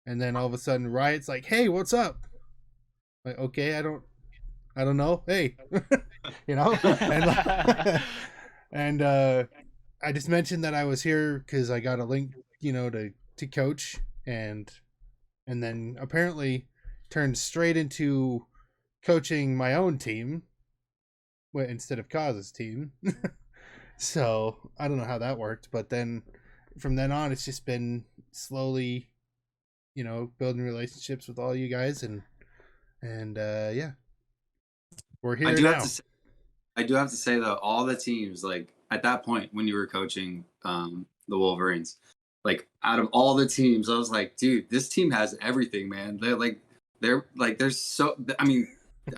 And then all of a sudden, Riot's like, "Hey, what's up?" I'm like, okay, I don't know. Hey, and and I just mentioned that I was here because I got a link, to coach, and then apparently turned straight into coaching my own team instead of Kaz's team. So I don't know how that worked, but then from then on, it's just been slowly, building relationships with all you guys, and yeah, we're here now. I do have to say though, all the teams, like at that point when you were coaching the Wolverines, like out of all the teams, I was like, dude, this team has everything, man. They're so. I mean,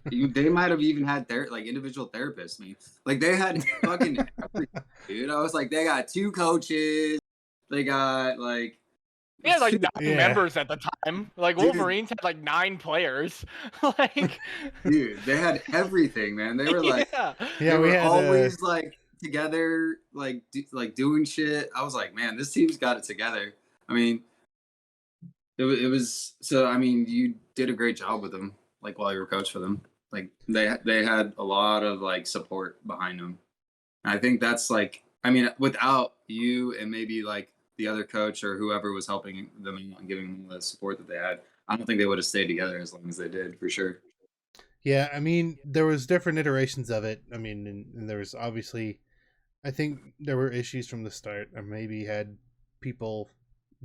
they might have even had their like individual therapists. I mean, like they had fucking everything, dude. I was like, they got 2 coaches. They got like. We had like 9 Yeah. members at the time. Like Dude. Wolverines had like 9 players. Like, Dude, they had everything, man. They were like, yeah. Yeah, we we had always like together, like doing shit. I was like, man, this team's got it together. I mean, it was so. I mean, you did a great job with them, like while you were coach for them. Like they had a lot of like support behind them. And I think that's like, I mean, without you and maybe like the other coach or whoever was helping them and giving them the support that they had, I don't think they would have stayed together as long as they did, for sure. Yeah, I mean, there was different iterations of it. I mean, and there was obviously I think there were issues from the start. Or maybe had people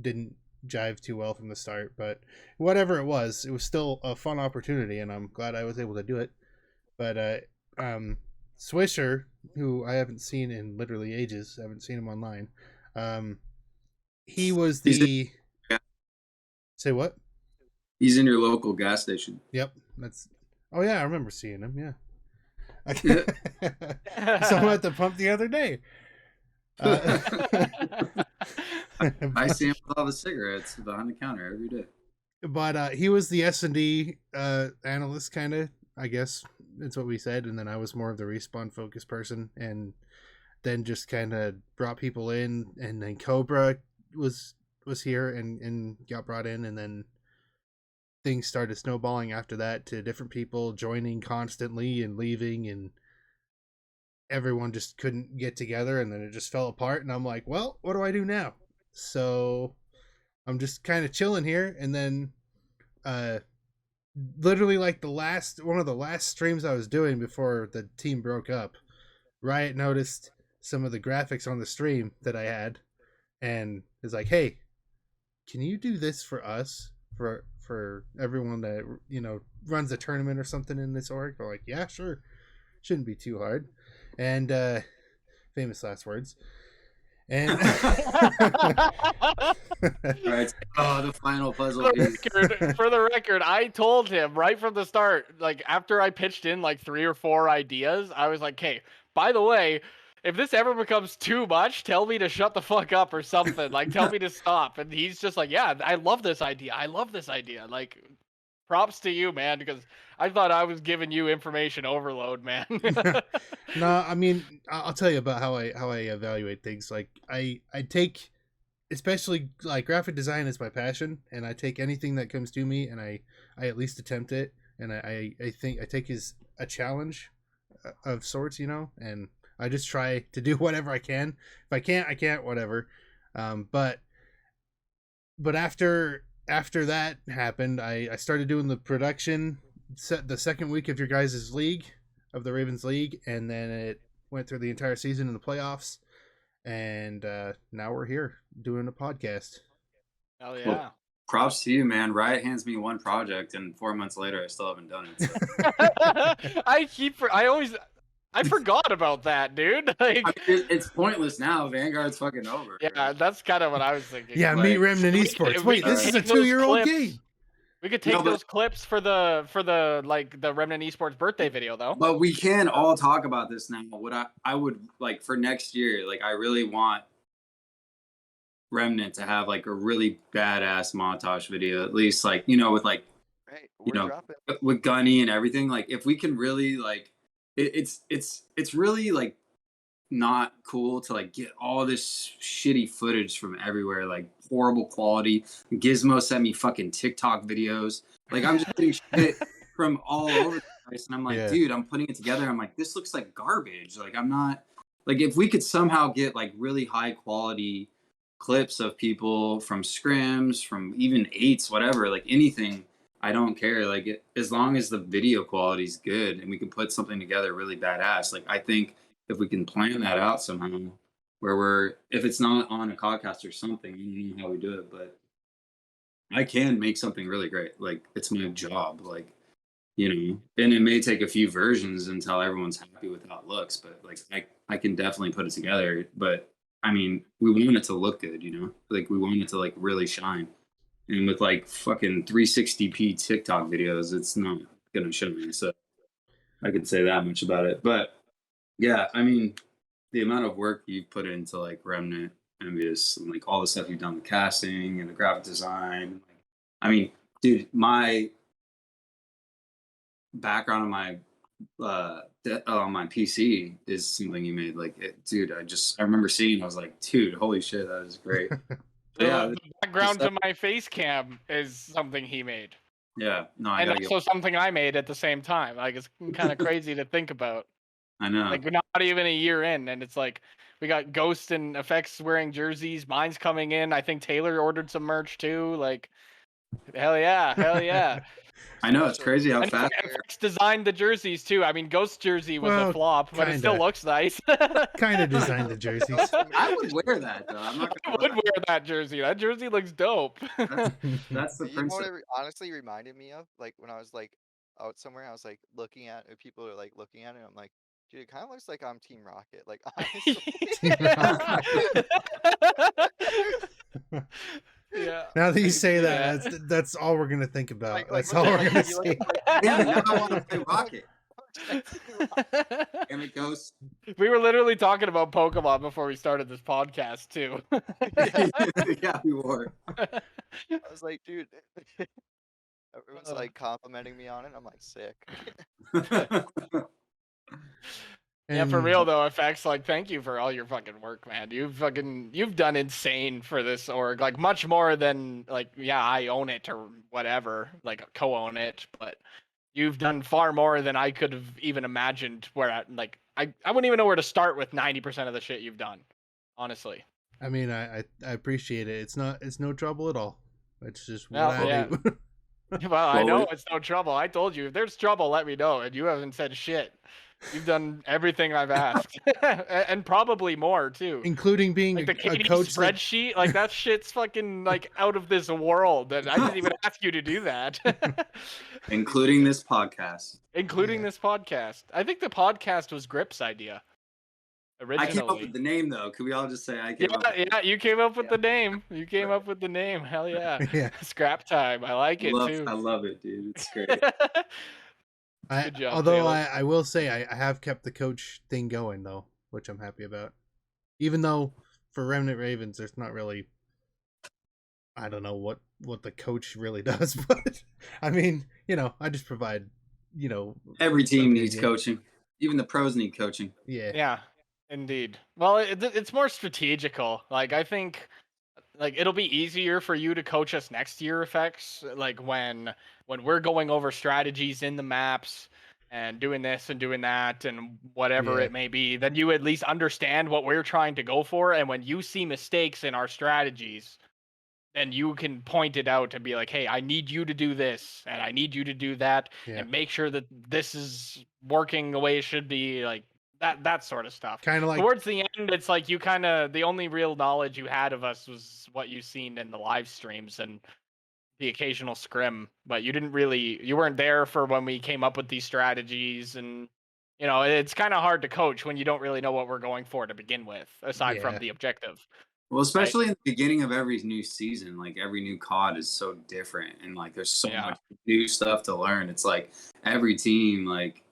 didn't jive too well from the start, but whatever it was still a fun opportunity, and I'm glad I was able to do it. But Swisher, who I haven't seen in literally ages, I haven't seen him online. He was the say what? He's in your local gas station. Yep, that's. Oh yeah, I remember seeing him. Yeah, I saw him at the pump the other day. I see him with all the cigarettes behind the counter every day. But he was the S&D analyst, kind of, I guess. That's what we said. And then I was more of the respawn focused person. And then just kind of brought people in. And then Cobra was here and got brought in. And then things started snowballing after that to different people joining constantly and leaving. And everyone just couldn't get together. And then it just fell apart. And I'm like, well, what do I do now? So I'm just kind of chilling here. And then literally like one of the last streams I was doing before the team broke up, Riot noticed some of the graphics on the stream that I had and is like, hey, can you do this for us, for everyone that, you know, runs a tournament or something in this org? I'm like, yeah, sure, shouldn't be too hard. And famous last words. And Right. Oh, the final puzzle for the record, I told him right from the start, like after I pitched in like 3 or 4 ideas, I was like, hey, by the way, if this ever becomes too much, tell me to shut the fuck up or something. Like, tell me to stop. And he's just like, yeah, I love this idea. I love this idea. Like, props to you, man, because I thought I was giving you information overload, man. No, I mean, I'll tell you about how I evaluate things. Like, I take, especially like graphic design is my passion, and I take anything that comes to me and I at least attempt it, and I think I take as a challenge of sorts, you know, and I just try to do whatever I can. If I can't, I can't, whatever. But after that happened, I started doing the production the second week of your guys' league, of the Ravens League, and then it went through the entire season in the playoffs, and now we're here doing a podcast. Hell yeah. Well, props to you, man. Riot hands me one project, and 4 months later, I still haven't done it. So. I forgot about that, dude. Like, I mean, it's pointless now. Vanguard's fucking over. Yeah, that's kind of what I was thinking. Yeah, like, meet Remnant Esports. Wait, this is a 2-year-old game. We could take those clips for the like the Remnant Esports birthday video, though. But we can all talk about this now. What I would like for next year, like I really want Remnant to have like a really badass montage video, at least like, you know, with like, you know, with Gunny and everything. Like if we can really like, it's really like not cool to like get all this shitty footage from everywhere, like horrible quality. Gizmo sent me fucking TikTok videos. Like I'm just getting shit from all over the place, and I'm like, dude, I'm putting it together. I'm like, this looks like garbage. Like I'm not like, if we could somehow get like really high quality clips of people from scrims, from even 8s, whatever, like anything, I don't care. Like as long as the video quality is good and we can put something together really badass. Like I think if we can plan that out somehow, where if it's not on a podcast or something, I don't know how we do it, but I can make something really great. Like it's my job, like, you know, and it may take a few versions until everyone's happy with how it looks, but like I can definitely put it together. But I mean, we want it to look good, you know, like we want it to like really shine. And with like fucking 360p TikTok videos, it's not gonna show me. So I could say that much about it. But yeah, I mean, the amount of work you've put into like Remnant, Envious, and like all the stuff you've done, the casting and the graphic design. I mean, dude, my background on my PC is something you made. Like, dude, I remember seeing. I was like, dude, holy shit, that is great. Yeah, the background to my face cam is something he made. Yeah, no, and also something I made at the same time. Like it's kind of crazy to think about. I know. Like we're not even a year in, and it's like we got Ghost and Effects wearing jerseys. Mine's coming in. I think Taylor ordered some merch too. Like, hell yeah, hell yeah. I know, it's crazy how And fast. FX designed the jerseys too. I mean, Ghost jersey was Well, a flop, but it still kinda. looks nice. Kind of designed the jerseys. I would wear that though. I'm not I gonna would lie. wear that jersey. That jersey looks dope. That's the You know what principle. it honestly reminded me of? Like when I was like out somewhere, I was like looking at it, people are like looking at it. I'm like, dude, it kind of looks like I'm Team Rocket. Like honestly. Yeah. Now that I you can say see that, that's all we're gonna think about. Like That's what all the we're heck? gonna You look say. Damn it, now I want to play like, Rocket. like Team Rocket. Damn it, Ghost. We were literally talking about Pokemon before we started this podcast too. Yeah, we were. I was like, dude. Everyone's like complimenting me on it. I'm like, sick. Yeah, for And- real though, FX, like thank you for all your fucking work, man. You've done insane for this org. Like much more than like, yeah, I own it or whatever, like co-own it, but you've done far more than I could have even imagined like I wouldn't even know where to start with 90% of the shit you've done. Honestly. I mean, I appreciate it. It's no trouble at all. It's just what Well, I yeah. do. Well, I know Well, it's no trouble. I told you if there's trouble, let me know, and you haven't said shit. You've done everything I've asked, and probably more too. Including being Like the a KD coach that spreadsheet, like that shit's fucking like out of this world, and I didn't even ask you to do that. including this podcast. Including Yeah. this podcast. I think the podcast was Grip's idea I originally. came up with the name though. Could we all just say I came up? Yeah, you came up with Yeah. the name. You came up with the name. Hell yeah. Yeah. Scrap time. I like it too. I love it, dude. It's great. Good job, although Taylor. I will say I have kept the coach thing going though, which I'm happy about. Even though for Remnant Ravens, there's not really, I don't know what the coach really does, but I mean, I just provide, Every team needs opinion. coaching. Even the pros need coaching. Yeah. Yeah, indeed. Well, it's more strategical. Like I think, like it'll be easier for you to coach us next year, effects. Like when we're going over strategies in the maps and doing this and doing that and whatever Yeah. it may be, then you at least understand what we're trying to go for. And when you see mistakes in our strategies, then you can point it out and be like, hey, I need you to do this and I need you to do that Yeah. and make sure that this is working the way it should be, like that sort of stuff. Kind of like Towards the end, it's like you kind of, the only real knowledge you had of us was what you seen in the live streams and the occasional scrim, but you weren't there for when we came up with these strategies, and it's kind of hard to coach when you don't really know what we're going for to begin with, aside from Yeah. the objective. Well, especially in the beginning of every new season, like every new COD is so different, and like there's so Yeah. much new stuff to learn. It's like every team, like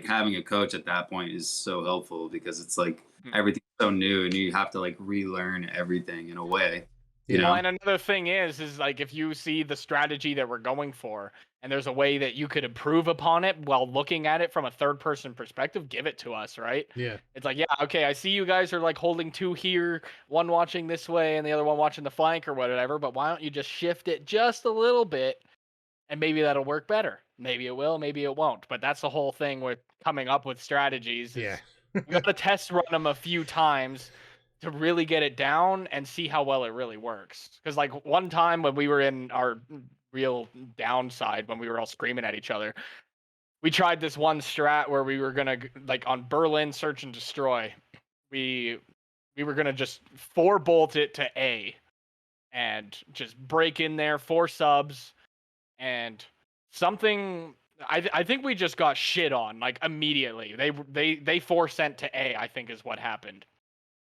having a coach at that point is so helpful because it's like everything's so new, and you have to like relearn everything in a way. You know? Well, and another thing is like if you see the strategy that we're going for and there's a way that you could improve upon it while looking at it from a third person perspective, give it to us, right? Yeah. It's like, yeah, okay, I see you guys are like holding two here, one watching this way and the other one watching the flank or whatever, but why don't you just shift it just a little bit and maybe that'll work better. Maybe it will, maybe it won't. But that's the whole thing with coming up with strategies. Yeah. You got to test run them a few times to really get it down and see how well it really works. Because like one time when we were in our real downside, when we were all screaming at each other, we tried this one strat where we were gonna, like on Berlin search and destroy, we were gonna just 4-bolt it to A and just break in there 4 subs, and something I think we just got shit on like immediately. They 4 sent to A, I think is what happened.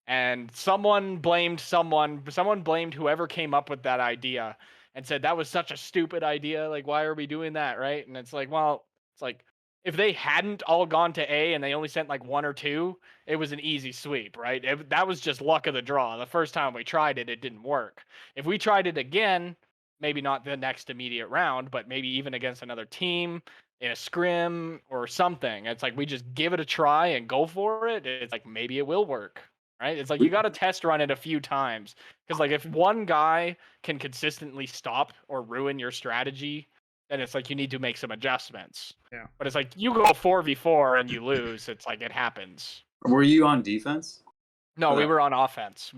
And someone blamed whoever came up with that idea and said that was such a stupid idea. Like, why are we doing that, right? And it's like, well, it's like if they hadn't all gone to A and they only sent like 1 or 2, it was an easy sweep, right? That was just luck of the draw. The first time we tried it, it didn't work. If we tried it again, maybe not the next immediate round, but maybe even against another team in a scrim or something, it's like we just give it a try and go for it. It's like maybe it will work. Right? It's like you got to test run it a few times, because like if one guy can consistently stop or ruin your strategy, then it's like you need to make some adjustments. Yeah. But it's like you go 4v4 and you lose. It's like it happens. Were you on defense? No, we were on offense.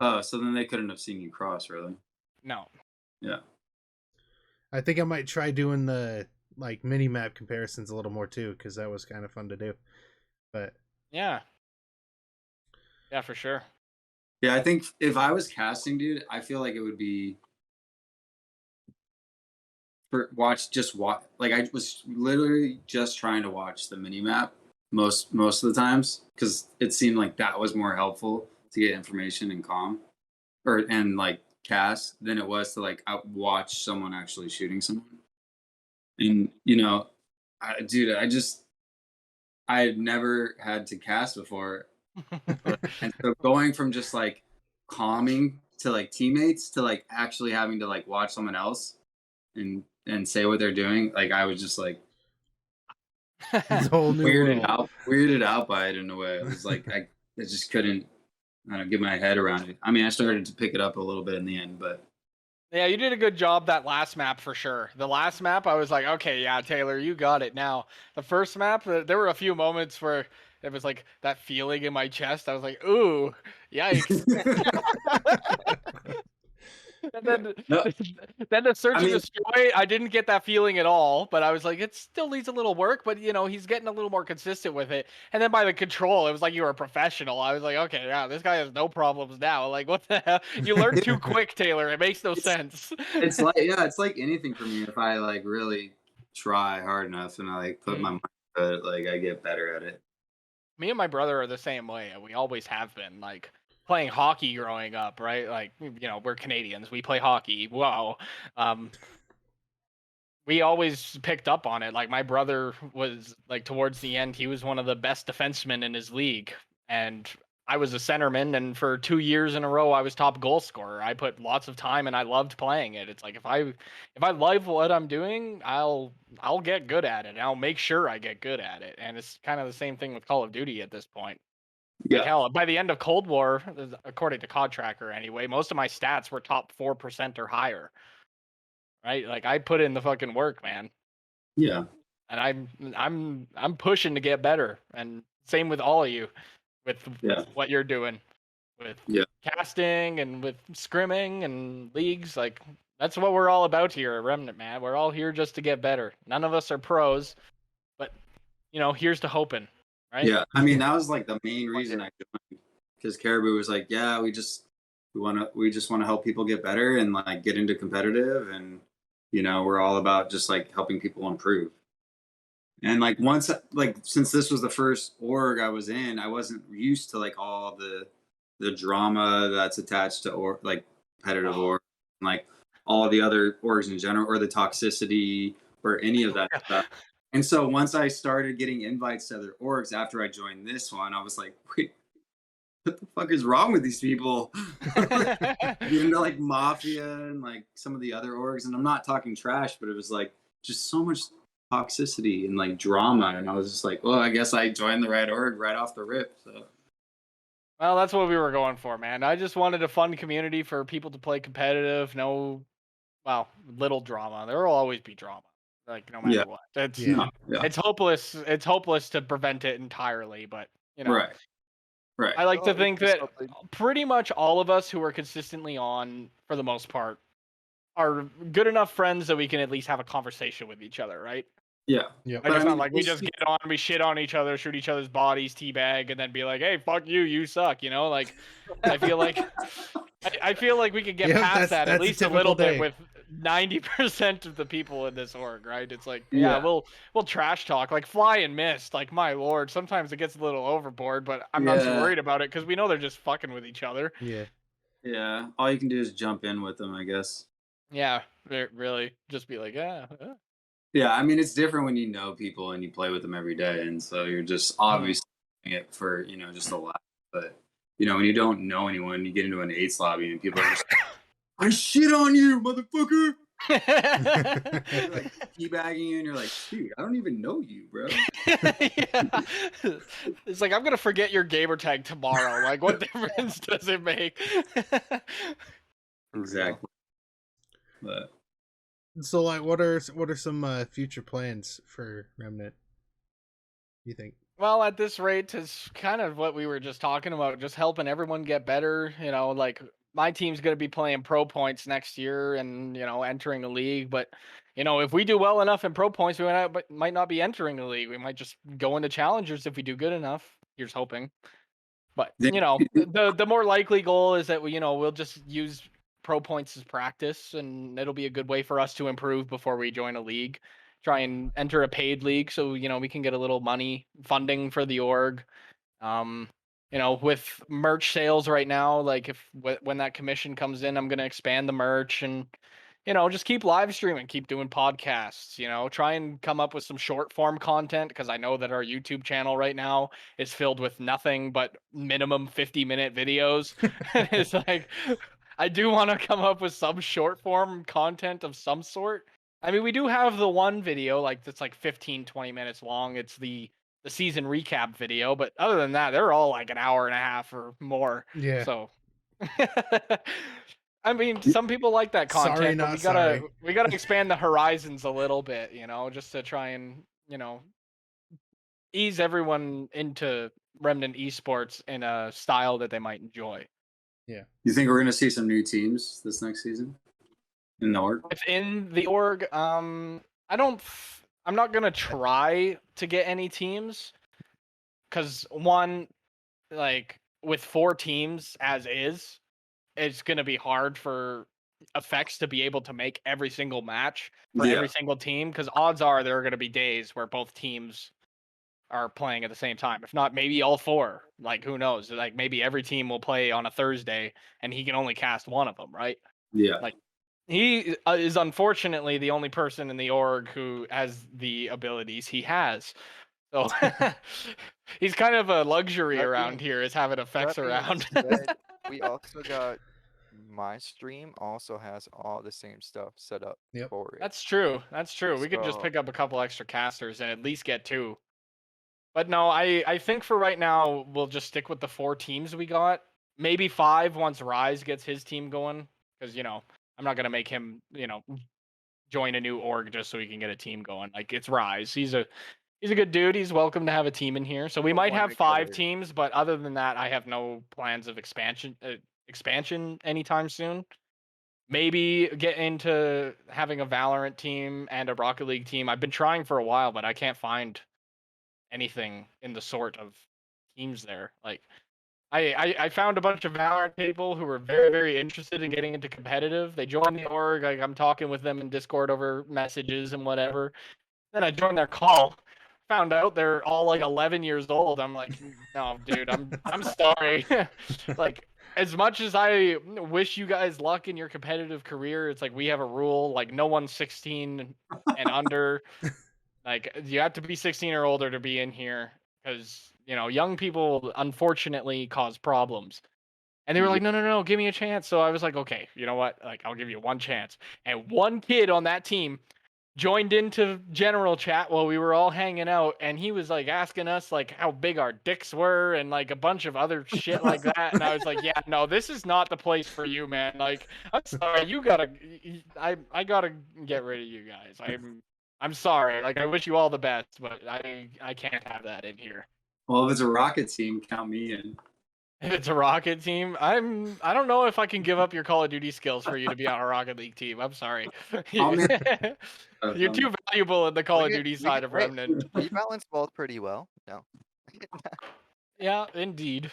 Oh, so then they couldn't have seen you cross, really? No. Yeah. I think I might try doing the like mini map comparisons a little more too, because that was kind of fun to do. But Yeah, for sure. Yeah, I think if I was casting, dude, I feel like it would be just watch. Like I was literally just trying to watch the mini map most of the times because it seemed like that was more helpful to get information and and like cast than it was to like watch someone actually shooting someone. And dude, I had never had to cast before, and so going from just like calming to like teammates to like actually having to like watch someone else and say what they're doing, like I was just like it's a whole new world. weirded out by it in a way. It was like I just couldn't, I don't know, get my head around it. I mean, I started to pick it up a little bit in the end, but Yeah, you did a good job that last map for sure. The last map, I was like, okay, yeah, Taylor, you got it now. The first map, there were a few moments where it was like that feeling in my chest. I was like, ooh, yikes. And then, no, then the search I and mean, destroy, I didn't get that feeling at all. But I was like, it still needs a little work. But he's getting a little more consistent with it. And then by the control, it was like you were a professional. I was like, okay, yeah, this guy has no problems now. Like, what the hell? You learn too quick, Taylor. It makes no sense. it's like anything for me. If I like really try hard enough and I like put my mind to it, like I get better at it. Me and my brother are the same way. We always have been. Like playing hockey growing up, right? Like we're Canadians. We play hockey. Wow. We always picked up on it. Like my brother was like towards the end, he was one of the best defensemen in his league, and I was a centerman. And for 2 years in a row, I was top goal scorer. I put lots of time, and I loved playing it. It's like if I love what I'm doing, I'll get good at it. And I'll make sure I get good at it. And it's kind of the same thing with Call of Duty at this point. Like hell, by the end of Cold War, according to COD Tracker anyway, most of my stats were top 4% or higher. Right? Like I put in the fucking work, man. Yeah. And I'm pushing to get better. And same with all of you with what you're doing with casting and with scrimming and leagues. Like that's what we're all about here at Remnant, man. We're all here just to get better. None of us are pros, but here's to hoping, right? Yeah. I mean, that was like the main reason I joined, because Caribou was like, yeah, we just want to help people get better and like get into competitive, and we're all about just like helping people improve. And like once, like since this was the first org I was in, I wasn't used to like all the drama that's attached to like competitive org, and like all the other orgs in general, or the toxicity or any of that stuff. And so once I started getting invites to other orgs after I joined this one, I was like, wait, what the fuck is wrong with these people? Even to like Mafia and like some of the other orgs, and I'm not talking trash, but it was like just so much toxicity and like drama, and I was just like, well, I guess I joined the right org right off the rip. So well, that's what we were going for, man. I just wanted a fun community for people to play competitive. Little drama. There will always be drama, like no matter what. It's hopeless. It's hopeless to prevent it entirely, but right. I like to think that pretty much all of us who are consistently on, for the most part, are good enough friends that we can at least have a conversation with each other, right? Yeah. Like, it's not like we just get on, we shit on each other, shoot each other's bodies, teabag, and then be like, "Hey, fuck you, you suck." Like I feel like we could get past that at least a little bit with 90% of the people in this org, right? It's like, we'll trash talk, like fly and mist. Like my lord, sometimes it gets a little overboard, but I'm not too worried about it because we know they're just fucking with each other. Yeah. All you can do is jump in with them, I guess. Yeah, really, just be like, Yeah, I mean, it's different when you know people and you play with them every day, and so you're just obviously doing it for just a laugh. But when you don't know anyone, you get into an AIDS lobby and people are just, I shit on you, motherfucker. They're like teabagging you, and you're like, dude, I don't even know you, bro. It's like, I'm gonna forget your gamer tag tomorrow. Like, what difference does it make? Exactly. But so, like, what are some future plans for Remnant, you think? Well, at this rate, it's kind of what we were just talking about, just helping everyone get better. Like my team's going to be playing pro points next year and, entering a league. But, if we do well enough in pro points, we might not be entering a league. We might just go into challengers if we do good enough. Here's hoping. But, the more likely goal is that we'll just use pro points as practice, and it'll be a good way for us to improve before we join a league. Try and enter a paid league so, we can get a little money funding for the org. With merch sales right now, like when that commission comes in, I'm going to expand the merch and, just keep live streaming, keep doing podcasts, try and come up with some short form content, because I know that our YouTube channel right now is filled with nothing but minimum 50-minute videos. It's like, I do want to come up with some short form content of some sort. I mean, we do have the one video that's like 15, 20 minutes long. It's the season recap video, but other than that, they're all like an hour and a half or more. Yeah. So I mean, some people like that content, Sorry, but not we gotta expand the horizons a little bit, just to try and, ease everyone into Remnant Esports in a style that they might enjoy. Yeah. You think we're gonna see some new teams this next season in the org? Within the org, I'm not gonna try to get any teams, because one, like with 4 teams as is, it's gonna be hard for effects to be able to make every single match for every single team, because odds are there are gonna be days where both teams are playing at the same time. If not, maybe all 4. Like, who knows? Like, maybe every team will play on a Thursday and he can only cast one of them, right? Yeah. Like, he is unfortunately the only person in the org who has the abilities he has. So he's kind of a luxury around here, is having effects around. We also got my stream also has all the same stuff set up for it. That's true. We could just pick up a couple extra casters and at least get 2. But no, I think for right now we'll just stick with the 4 teams we got. Maybe 5 once Rise gets his team going, because I'm not gonna make him join a new org just so he can get a team going. Like, it's Rise. He's a good dude. He's welcome to have a team in here. So we might have 5 teams, but other than that, I have no plans of expansion anytime soon. Maybe get into having a Valorant team and a Rocket League team. I've been trying for a while, but I can't find anything in the sort of teams there. Like, I found a bunch of Valorant people who were very, very interested in getting into competitive. They joined the org. Like, I'm talking with them in Discord over messages and whatever. Then I joined their call. Found out they're all like 11 years old. I'm like, no, dude, I'm sorry. Like, as much as I wish you guys luck in your competitive career, it's like we have a rule, like no one's 16 and under. Like, you have to be 16 or older to be in here, because young people unfortunately cause problems. And they were like, no, give me a chance. So I was like, okay, you know what? Like, I'll give you one chance. And one kid on that team joined into general chat while we were all hanging out, and he was like asking us like how big our dicks were and like a bunch of other shit like that. And I was like, yeah, no, this is not the place for you, man. Like, I'm sorry, I gotta get rid of you guys. I'm sorry. Like, I wish you all the best, but I can't have that in here. Well, if it's a Rocket team, count me in. If it's a Rocket team, I don't know if I can give up your Call of Duty skills for you to be on a Rocket League team. I'm sorry. You're too valuable in the Call of Duty side of Remnant. We balance both pretty well. No. Yeah, indeed.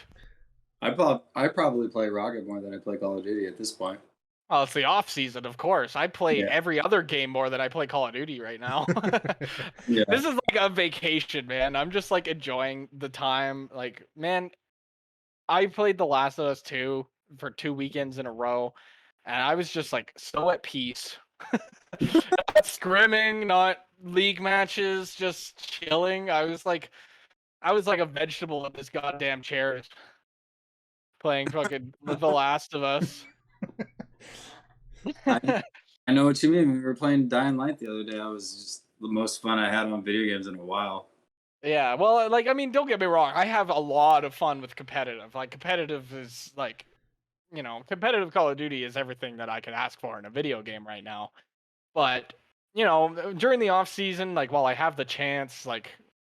I probably play Rocket more than I play Call of Duty at this point. Well, it's the off season, of course. I play every other game more than I play Call of Duty right now. Yeah. This is like a vacation, man. I'm just like enjoying the time. Like, man, I played The Last of Us 2 for 2 weekends in a row, and I was just like so at peace. Not scrimming, not league matches, just chilling. I was like a vegetable in this goddamn chair, playing fucking The Last of Us. I know what you mean. We were playing Dying Light the other day. I was just the most fun I had on video games in a while. Yeah, well, like, I mean, don't get me wrong. I have a lot of fun with competitive. Like, competitive is like, competitive Call of Duty is everything that I could ask for in a video game right now. But, during the off season, like, while I have the chance, like,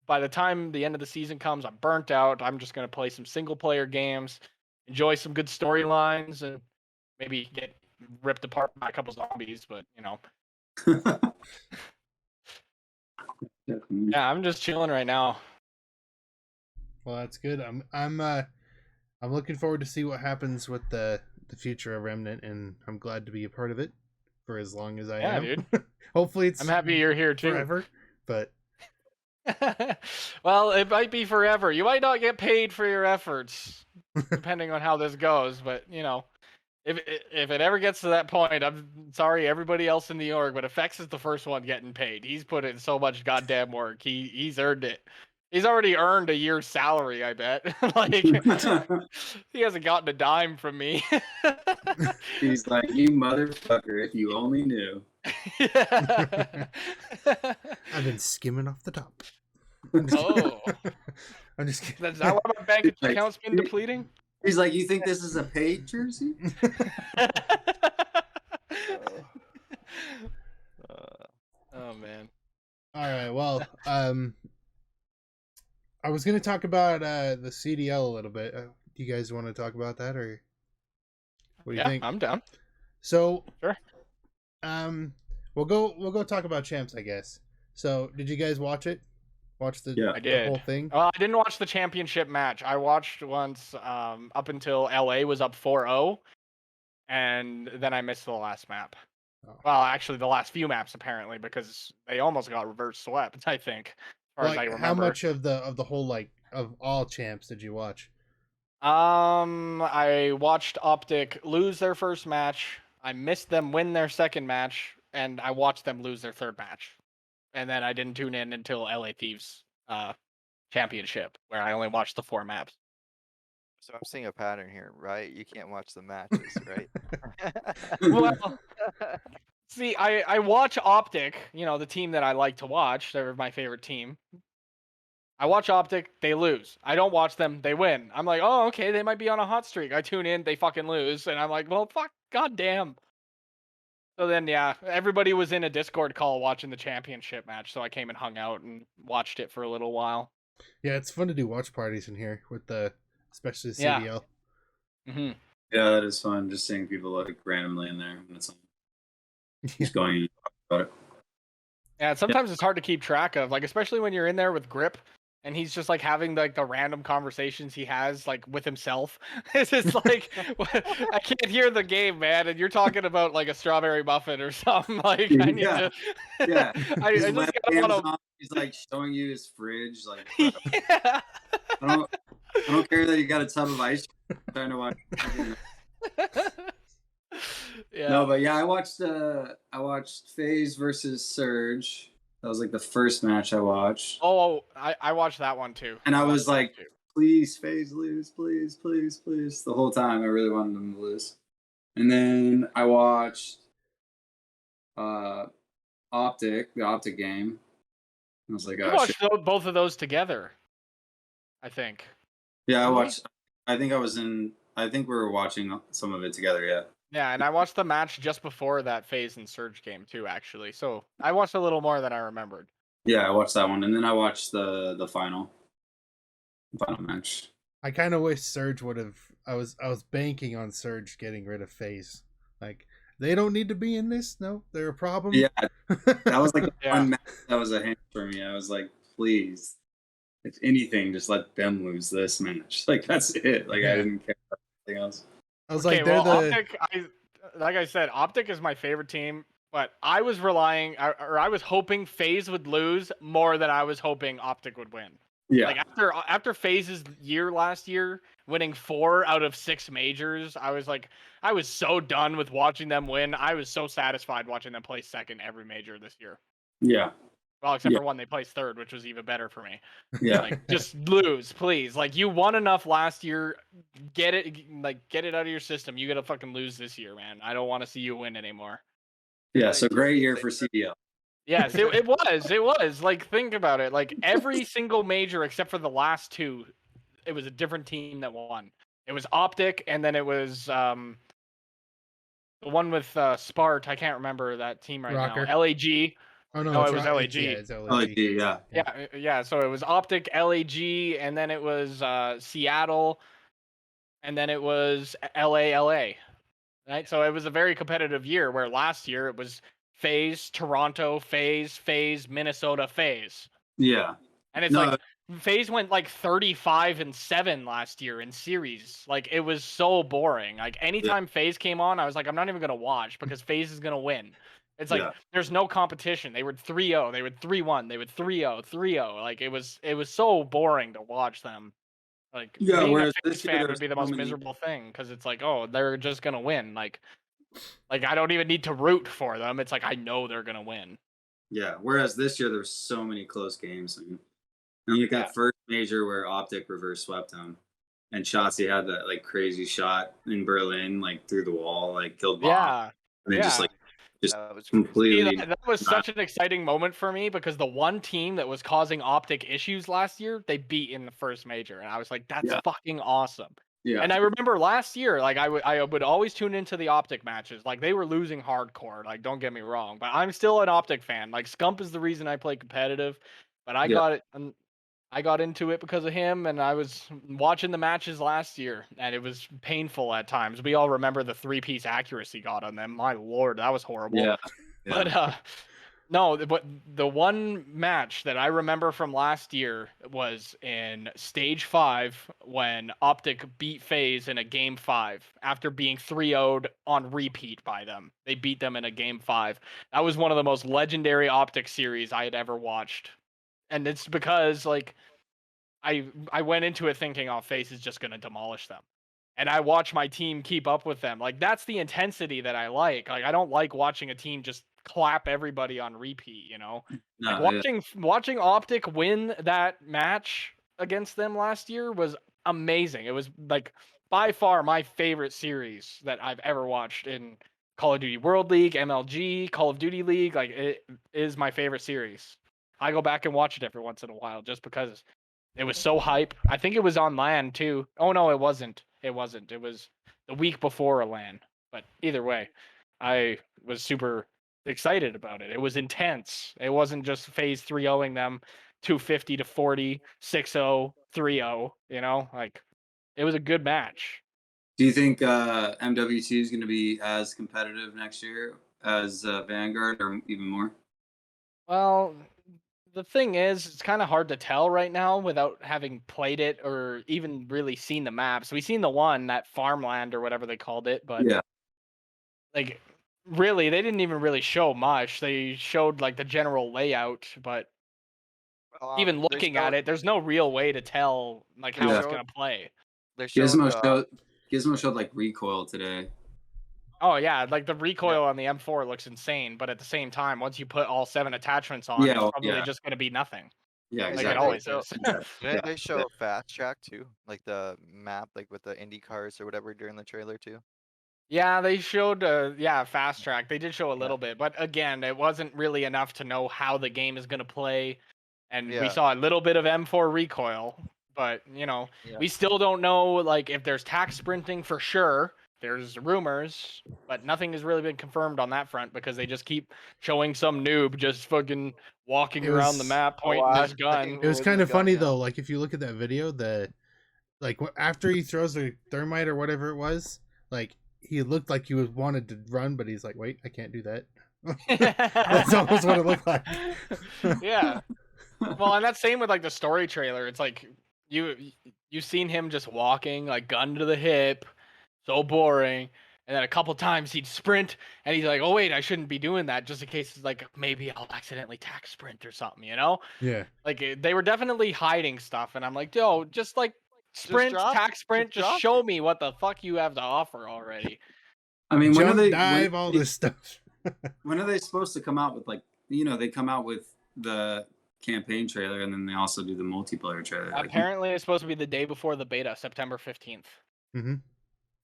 by the time the end of the season comes, I'm burnt out. I'm just going to play some single player games, enjoy some good storylines, and maybe get ripped apart by a couple zombies, but you know. Yeah, I'm just chilling right now. Well, that's good. I'm looking forward to see what happens with the future of Remnant, and I'm glad to be a part of it for as long as I Yeah, am. dude. Hopefully, it's I'm happy you're here too. forever. But well, it might be forever. You might not get paid for your efforts, depending on how this goes. But you know, if it ever gets to that point, I'm sorry, everybody else in the org, but Effects is the first one getting paid. He's put in so much goddamn work. He's earned it. He's already earned a year's salary, I bet. Like he hasn't gotten a dime from me. He's like, you motherfucker, if you only knew. I've been skimming off the top. Oh, I'm just kidding. is that why my bank He's like- account's been depleting? He's like, you think this is a paid jersey? Oh man. All right. Well, I was going to talk about the CDL a little bit. Do you guys want to talk about that, or what do you think? I'm down. So, Sure. we'll go talk about champs, I guess. So, did you guys watch it? Watch the, Yeah. I the did. whole thing? Well, I didn't watch the championship match. I watched once up until LA was up 4-0, and then I missed the last map. Oh. Well, actually, the last few maps apparently, because they almost got reverse swept. I think, as far as I Like, remember. how much of the whole, like, of all champs did you watch? I watched Optic lose their first match. I missed them win their second match, and I watched them lose their third match. And then I didn't tune in until LA Thieves championship, where I only watched the 4 maps. So I'm seeing a pattern here, right? You can't watch the matches, right? Well, see, I watch Optic, you know, the team that I like to watch. They're my favorite team. I watch Optic, they lose. I don't watch them, they win. I'm like, oh, okay, they might be on a hot streak. I tune in, they fucking lose, and I'm like, well, fuck, goddamn. So then, yeah, everybody was in a Discord call watching the championship match, so I came and hung out and watched it for a little while. Yeah, it's fun to do watch parties in here with especially the Yeah. CDL. Mm-hmm. Yeah, that is fun. Just seeing people like randomly in there when it's on. Just going and talk about it. Yeah, sometimes it's hard to keep track of, like, especially when you're in there with Grip, and he's just like having like the random conversations he has like with himself. It's just like I can't hear the game, man, and you're talking about like a strawberry muffin or something. Like I need Yeah. to. Yeah. I His just webcam's gotta want on, he's like showing you his fridge. Like, to. bro, Yeah. I don't care that you got a tub of ice cream. I'm trying to watch. Yeah. No, but yeah, I watched FaZe versus Surge. That was like the first match I watched. Oh, I watched that one too. And I was watched that like, too. please, FaZe lose, please, please, please. The whole time I really wanted them to lose. And then I watched Optic, the Optic game. I was like, We oh, shit. watched both of those together. I think. Yeah, I Did we? watched. I think we were watching some of it together. Yeah. Yeah, and I watched the match just before that FaZe and Surge game too, actually. So I watched a little more than I remembered. Yeah, I watched that one, and then I watched the final match. I kind of wish Surge would have. I was banking on Surge getting rid of FaZe. Like, they don't need to be in this. No, they're a problem. Yeah, that was like Yeah. one match that was a hint for me. I was like, please, if anything, just let them lose this match. Like, that's it. Like, Yeah. I didn't care about anything else. I was Okay, like, they're well, the. Optic, like I said, Optic is my favorite team, but I was relying, or I was hoping FaZe would lose more than I was hoping Optic would win. Yeah, Like after FaZe's year last year, winning 4 out of 6 majors, I was so done with watching them win. I was so satisfied watching them place second every major this year. yeah, Well, except Yeah. for one, they placed third, which was even better for me. yeah. Like, just lose, please. Like, you won enough last year. Get it out of your system. You gotta fucking lose this year, man. I don't want to see you win anymore. Yeah, so great year for CDL. Yes, it was. Like, think about it. Like, every single major except for the last 2, it was a different team that won. It was Optic, and then it was the one with Spart. I can't remember that team right Rocker. now. LAG. Oh no, No, it's it was Ro- LAG. Yeah, it's LAG. LAG, yeah. Yeah. So it was Optic, LAG, and then it was Seattle, and then it was LA. right? So it was a very competitive year. Where last year it was FaZe, Toronto, FaZe, Minnesota, FaZe. Yeah. And it's No, like FaZe went like 35-7 last year in series. Like it was so boring. Like anytime FaZe came on, I was like, I'm not even gonna watch because FaZe is gonna win. It's like Yeah. there's no competition. They were 3-0, they would 3-1, they would 3-0, 3-0. Like it was so boring to watch them. Like Yeah, being a whereas FaZe this year fan would there's be the so most many. miserable thing because it's like, oh, they're just gonna win. Like I don't even need to root for them. It's like I know they're gonna win. Yeah, whereas this year there's so many close games. And like Yeah. that first major where Optic reverse swept them, and Shotzi had that like crazy shot in Berlin, like through the wall, like killed Bomb. Yeah. And they Yeah. just That was crazy. See, completely. that was such an exciting moment for me because the one team that was causing Optic issues last year, they beat in the first major, and I was like, "That's Yeah. fucking awesome." Yeah. And I remember last year, like I would always tune into the Optic matches. Like they were losing hardcore. Like don't get me wrong, but I'm still an Optic fan. Like Scump is the reason I play competitive, but I Yeah. got it. I got into it because of him, and I was watching the matches last year, and it was painful at times. We all remember the 3-piece accuracy got on them. My lord, that was horrible. Yeah. But no, but the one match that I remember from last year was in Stage 5 when Optic beat FaZe in a Game 5 after being 3-0'd on repeat by them. They beat them in a Game 5. That was one of the most legendary Optic series I had ever watched. And it's because, like, I went into it thinking, oh, FaZe is just going to demolish them. And I watch my team keep up with them. Like, that's the intensity that I like. Like, I don't like watching a team just clap everybody on repeat, you know? No, Like, watching Optic win that match against them last year was amazing. It was, like, by far my favorite series that I've ever watched in Call of Duty World League, MLG, Call of Duty League. Like, it is my favorite series. I go back and watch it every once in a while just because it was so hype. I think it was on LAN too. Oh no, it wasn't. It wasn't. It was the week before a LAN. But either way, I was super excited about it. It was intense. It wasn't just FaZe 3-0ing them 250 to 40, 6-0, 3-0, you know? Like it was a good match. Do you think MW2 is going to be as competitive next year as Vanguard, or even more? Well, the thing is, it's kind of hard to tell right now without having played it or even really seen the maps. We seen the one, that farmland or whatever they called it, but Yeah. like really they didn't even really show much. They showed like the general layout, but even They looking at showed- it, there's no real way to tell like how They it's showed- gonna play. They showed Gizmo showed like recoil today. Oh yeah, like the recoil on the M4 looks insane, but at the same time, once you put all 7 attachments on, Yeah, it's probably yeah. just gonna be nothing. Yeah, Like exactly. it always So- is. Didn't Yeah. they show Fast Track too? Like the map, like with the Indy cars or whatever during the trailer too? Yeah, they showed fast track. They did show a little bit, but again, it wasn't really enough to know how the game is going to play. And we Yeah. saw a little bit of M4 recoil, but you know, Yeah. we still don't know like if there's tack sprinting for sure. There's rumors, but nothing has really been confirmed on that front because they just keep showing some noob just fucking walking It around the was map pointing his last gun. thing- It was with kind his of gun, funny yeah. though. Like if you look at that video, after he throws the thermite or whatever it was, like he looked like he was wanted to run, but he's like, "Wait, I can't do that." That's almost what it looked like. Yeah. Well, and that's same with like the story trailer. It's like you've seen him just walking like gun to the hip, so boring. And then a couple times he'd sprint, and he's like, "Oh wait, I shouldn't be doing that, just in case like maybe I'll accidentally tack sprint or something," you know? Yeah. Like they were definitely hiding stuff, and I'm like, "Yo, just like sprint, drop tack it. sprint, Just just drop show me what the fuck you have to offer already." I mean, when Jump, are they dive, all this stuff. when are they supposed to come out with, like, they come out with the campaign trailer and then they also do the multiplayer trailer? Like, Apparently, it's supposed to be the day before the beta, September 15th. Mm-hmm.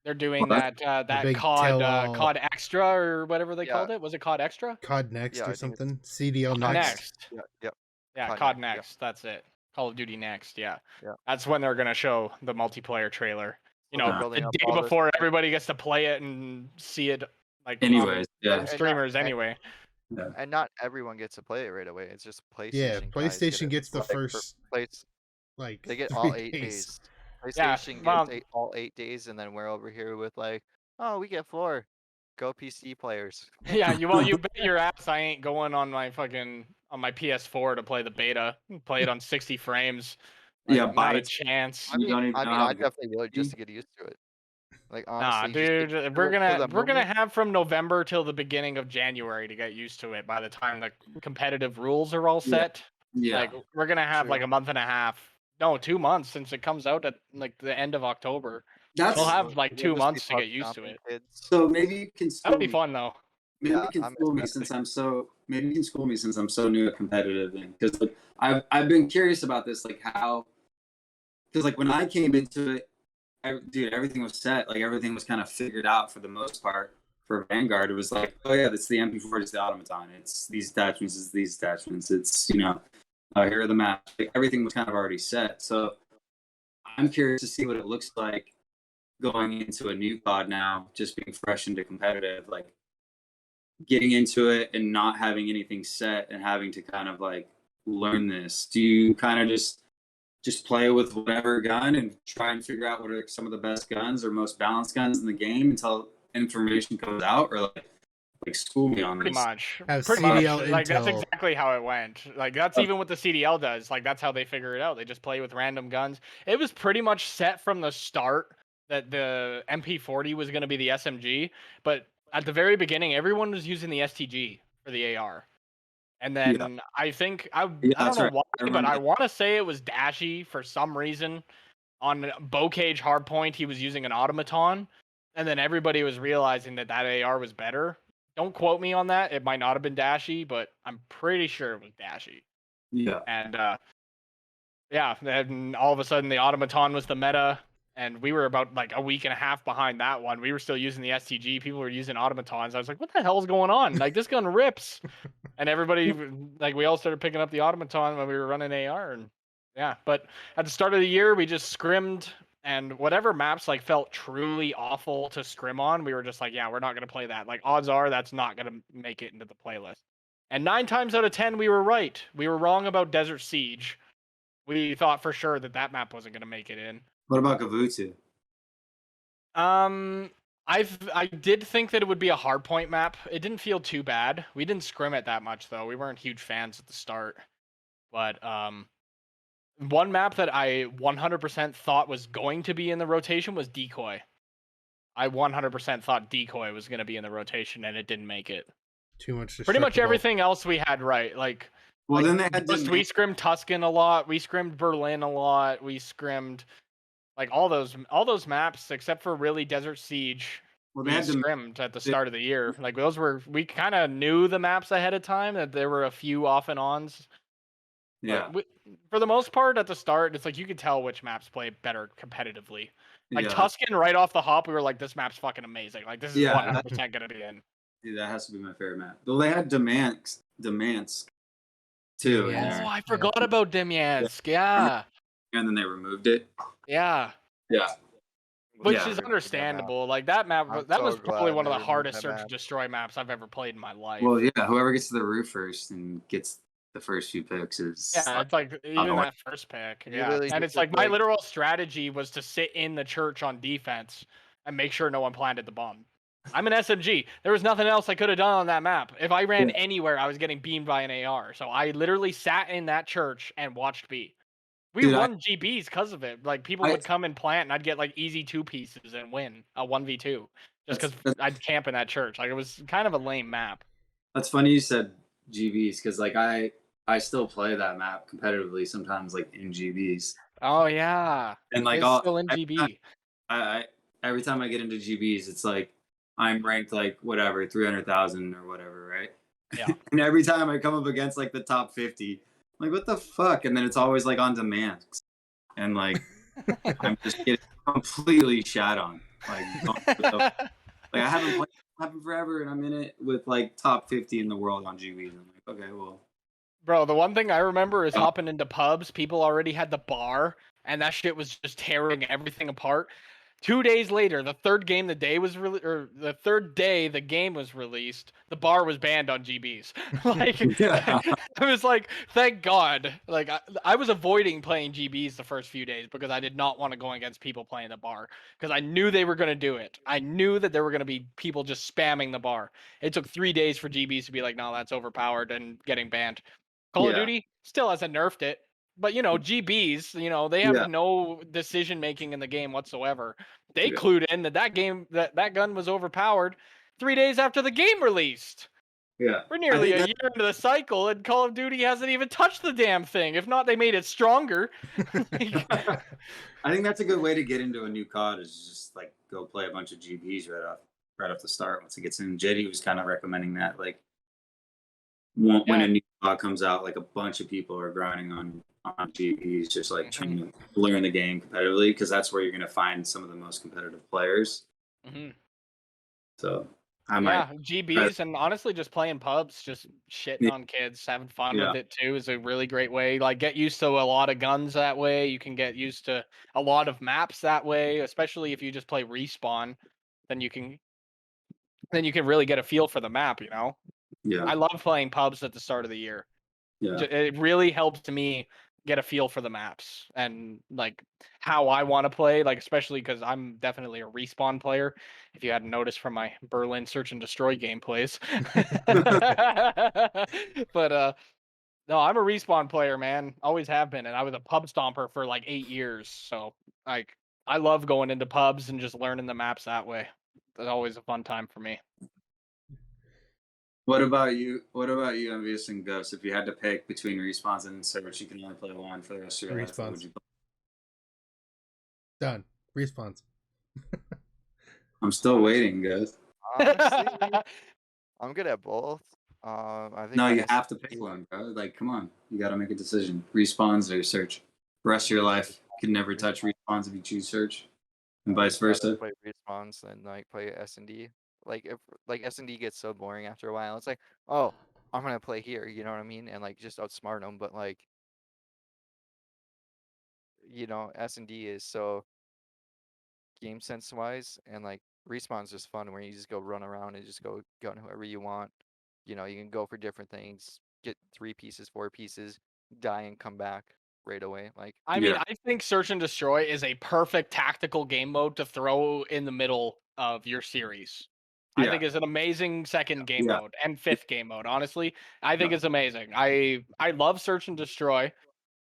They're doing Well, that big COD tell-all. COD Extra or whatever they Yeah. called it. Was it COD Extra? COD Next Yeah, I or think it's something. CDL COD Next. Next. Yeah. Yeah, COD COD Next, Next. That's it. Call of Duty Next. Yeah. Yeah. That's when they're gonna show the multiplayer trailer. You So they're know, building the up day all this- before everybody gets to play it and see it. Like anyways, on yeah. streamers And- anyway. And not everyone gets to play it right away. It's just PlayStation. Yeah, guys PlayStation it, gets the like, for first place. like They get 3 all 8 days. Yeah, PlayStation well- gets all 8 days, and then we're over here with like Oh, we get 4. Go PC players. Yeah, you bet your ass I ain't going on my PS4 to play the beta. Play it on 60 frames. Like, Yeah, not a bytes. chance. I mean, don't even know how I to go. definitely would just to get used to it. Like Nah, honestly, dude, we're for the gonna moment, have from November till the beginning of January to get used to it. By the time the competitive rules are all Yeah. set, Yeah. like we're gonna have like True. a month and a half, no, 2 months since it comes out at like the end of October. That's We'll have like we'll 2 just be months to get pub used to stomping it. kids. so maybe you can That'll school be me. fun though. Maybe Yeah, you can I'm school me excited. maybe you can school me since I'm so new at competitive, and because like I've been curious about this, like how, because like when I came into it, dude, everything was set, like everything was kind of figured out for the most part. For Vanguard, it was like, oh yeah, it's the MP4, it's the automaton, it's these attachments, it's these attachments, it's here are the maps. Like, everything was kind of already set. So I'm curious to see what it looks like going into a new COD now, just being fresh into competitive, like getting into it and not having anything set and having to kind of like learn this. Do you kind of just play with whatever gun and try and figure out what are some of the best guns or most balanced guns in the game until information comes out, or like school me on Pretty this? much. Have Pretty much. CDL Like that's intel. exactly how it went. Like that's even what the CDL does. Like that's how they figure it out. They just play with random guns. It was pretty much set from the start that the MP40 was going to be the SMG, but at the very beginning everyone was using the STG for the AR. And Yeah, then I think I yeah, don't that's know right. why, I but remember I that. want to say it was Dashy for some reason. On Bocage Hardpoint, he was using an automaton, and then everybody was realizing that AR was better. Don't quote me on that. It might not have been Dashy, but I'm pretty sure it was Dashy. Yeah, And yeah, then all of a sudden the automaton was the meta, and we were about like a week and a half behind that one. We were still using the STG. People were using automatons. I was like, what the hell is going on? Like this gun rips. And everybody, like, we all started picking up the automaton when we were running AR, and yeah. But at the start of the year, we just scrimmed, and whatever maps like felt truly awful to scrim on, we were just like, yeah, we're not gonna play that. Like, odds are that's not gonna make it into the playlist. And 9 times out of 10, we were right. We were wrong about Desert Siege. We thought for sure that map wasn't gonna make it in. what about Gavutu? I did think that it would be a hardpoint map. It didn't feel too bad. We didn't scrim it that much though. We weren't huge fans at the start. But one map that I 100% thought was going to be in the rotation was Decoy. I 100% thought Decoy was going to be in the rotation, and it didn't make it. Too much. Pretty much destructible. everything else we had right. Like, Well, like, then they had we scrimmed Tuscan a lot. We scrimmed Berlin a lot. We scrimmed like all those maps except for really Desert Siege. well, We they had to scrimmed at the start of the year. Like we kind of knew the maps ahead of time, that there were a few off and ons. yeah, But for the most part, at the start, it's like you could tell which maps play better competitively. Like yeah, Tuscan, right off the hop, we were like, "This map's fucking amazing! Like this is Yeah, 100% gonna be in." dude, that has to be my favorite map. Well, they had Damansk too, Yeah. in Oh, there, I forgot about Demyansk. Yeah, and then they removed it. yeah, Yeah, which Yeah. is understandable. Like that map, I'm that so was probably glad one of they the removed hardest that search map. and destroy maps I've ever played in my life. well, yeah. Whoever gets to the roof first and gets the first few picks is Yeah, it's like even annoying. that first pick. You Yeah, literally and just it's like my like- literal strategy was to sit in the church on defense and make sure no one planted the bomb. I'm an SMG. There was nothing else I could have done on that map. If I ran Yeah. anywhere, I was getting beamed by an AR. So I literally sat in that church and watched B. We Dude, won GBs because of it. Like people I- would come and plant, and I'd get like easy 2 pieces and win a 1v2 just because That's- I'd camp in that church. Like it was kind of a lame map. That's funny you said GBs because like I still play that map competitively sometimes, like in GBs, Oh yeah, and like it's still in GB. I every time I get into GBs, it's like I'm ranked like whatever 300,000 or whatever, right? Yeah. And every time I come up against like the top 50, I'm like what the fuck, and then it's always like on demand, and like I'm just getting completely shat on. Like I haven't played happened forever, and I'm in it with like top 50 in the world on GBs. I'm like, okay, well, Bro, the one thing I remember is hopping into pubs. People already had the bar, and that shit was just tearing everything apart. 2 days later, the third day the game was released, the bar was banned on GBs. Like, Yeah. I was like, thank God. Like, I was avoiding playing GBs the first few days because I did not want to go against people playing the bar because I knew they were going to do it. I knew that there were going to be people just spamming the bar. It took 3 days for GBs to be like, no, that's overpowered and getting banned. Call of Yeah. Duty still hasn't nerfed it. But GBs, they have Yeah. no decision making in the game whatsoever. They Yeah. clued in that gun was overpowered 3 days after the game released. Yeah. We're nearly a year into the cycle, and Call of Duty hasn't even touched the damn thing. If not, they made it stronger. I think that's a good way to get into a new COD is just like go play a bunch of GBs right off the start once it gets in. JD was kind of recommending that, like when a new COD comes out, like a bunch of people are grinding on GBs, just like trying to learn the game competitively, because that's where you're going to find some of the most competitive players. So I might GBs and honestly just playing pubs, just shitting on kids, having fun with it too is a really great way. Like, get used to a lot of guns that way. You can get used to a lot of maps that way, especially if you just play Respawn. Then you can really get a feel for the map. Yeah. I love playing pubs at the start of the year. Yeah. It really helps me get a feel for the maps and like how I want to play, like especially because I'm definitely a Respawn player. If you hadn't noticed from my Berlin Search and Destroy gameplays, but no, I'm a Respawn player, man. Always have been, and I was a pub stomper for like 8 years. So like I love going into pubs and just learning the maps that way. That's always a fun time for me. What about you? Envious and Ghost? If you had to pick between Respawns and Search, you can only play one for the rest of your life. What would you play? Done. Respawns. I'm still waiting, guys. Honestly, I'm good at both. I think No, my you have to SMG pick one, bro. Like, come on, you got to make a decision. Respawns or Search. The rest of your life, you can never touch Respawns if you choose Search, and vice I'd rather versa. play Respawns than like play S&D. Like if like S&D gets so boring after a while, it's like, oh, I'm gonna play here. You know what I mean? And like just outsmart them. But like, S&D is so game sense wise, and like Respawn's just fun where you just go run around and just go gun whoever you want. You can go for different things, get 3 pieces, 4 pieces, die and come back right away. Like, I mean, I think Search and Destroy is a perfect tactical game mode to throw in the middle of your series. I think it's an amazing second game mode and fifth game mode. Honestly, I think it's amazing. I love Search and Destroy.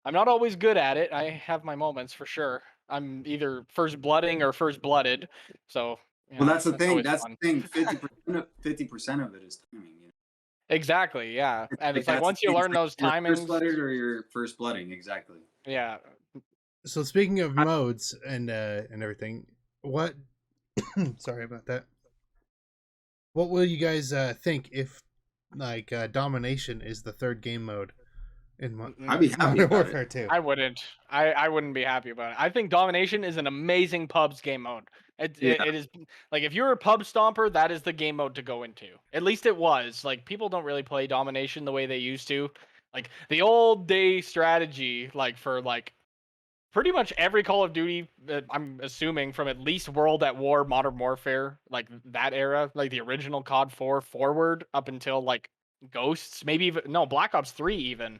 I'm not always good at it. I have my moments for sure. I'm either first blooding or first blooded. So well, that's the thing. always That's fun. the thing. 50% of it is timing. Exactly. Yeah, and it's like that's once the you thing, learn those you're timings. first blooded or you're first blooding. Exactly. Yeah. So speaking of modes and everything, what? Sorry about that. What will you guys think if like domination is the third game mode in I'd be happy Modern about Warfare it. 2? I wouldn't. I wouldn't be happy about it. I think domination is an amazing pubs game mode. It is like if you're a pub stomper, that is the game mode to go into. At least it was. Like people don't really play domination the way they used to. Like the old day strategy, like for like pretty much every Call of Duty, I'm assuming from at least World at War, Modern Warfare, like that era, like the original COD 4 forward up until like Ghosts, maybe even no Black Ops 3 even.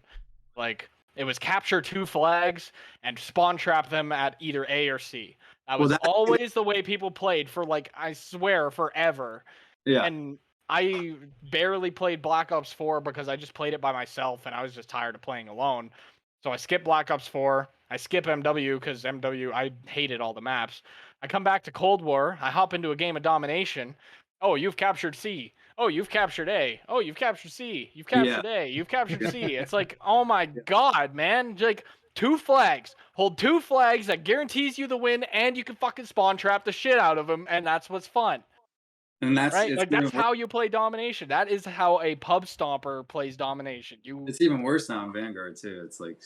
Like it was capture 2 flags and spawn trap them at either A or C. That was always the way people played for like I swear forever. Yeah. And I barely played Black Ops 4 because I just played it by myself and I was just tired of playing alone. So I skipped Black Ops 4. I skip MW because MW, I hated all the maps. I come back to Cold War. I hop into a game of domination. Oh, you've captured C. Oh, you've captured A. Oh, you've captured C. You've captured A. You've captured C. It's like, oh my God, man. Like 2 flags. Hold 2 flags that guarantees you the win and you can fucking spawn trap the shit out of them. And that's what's fun. And that's right. Like that's how you play domination. That is how a pub stomper plays domination. It's even worse now in Vanguard too. It's like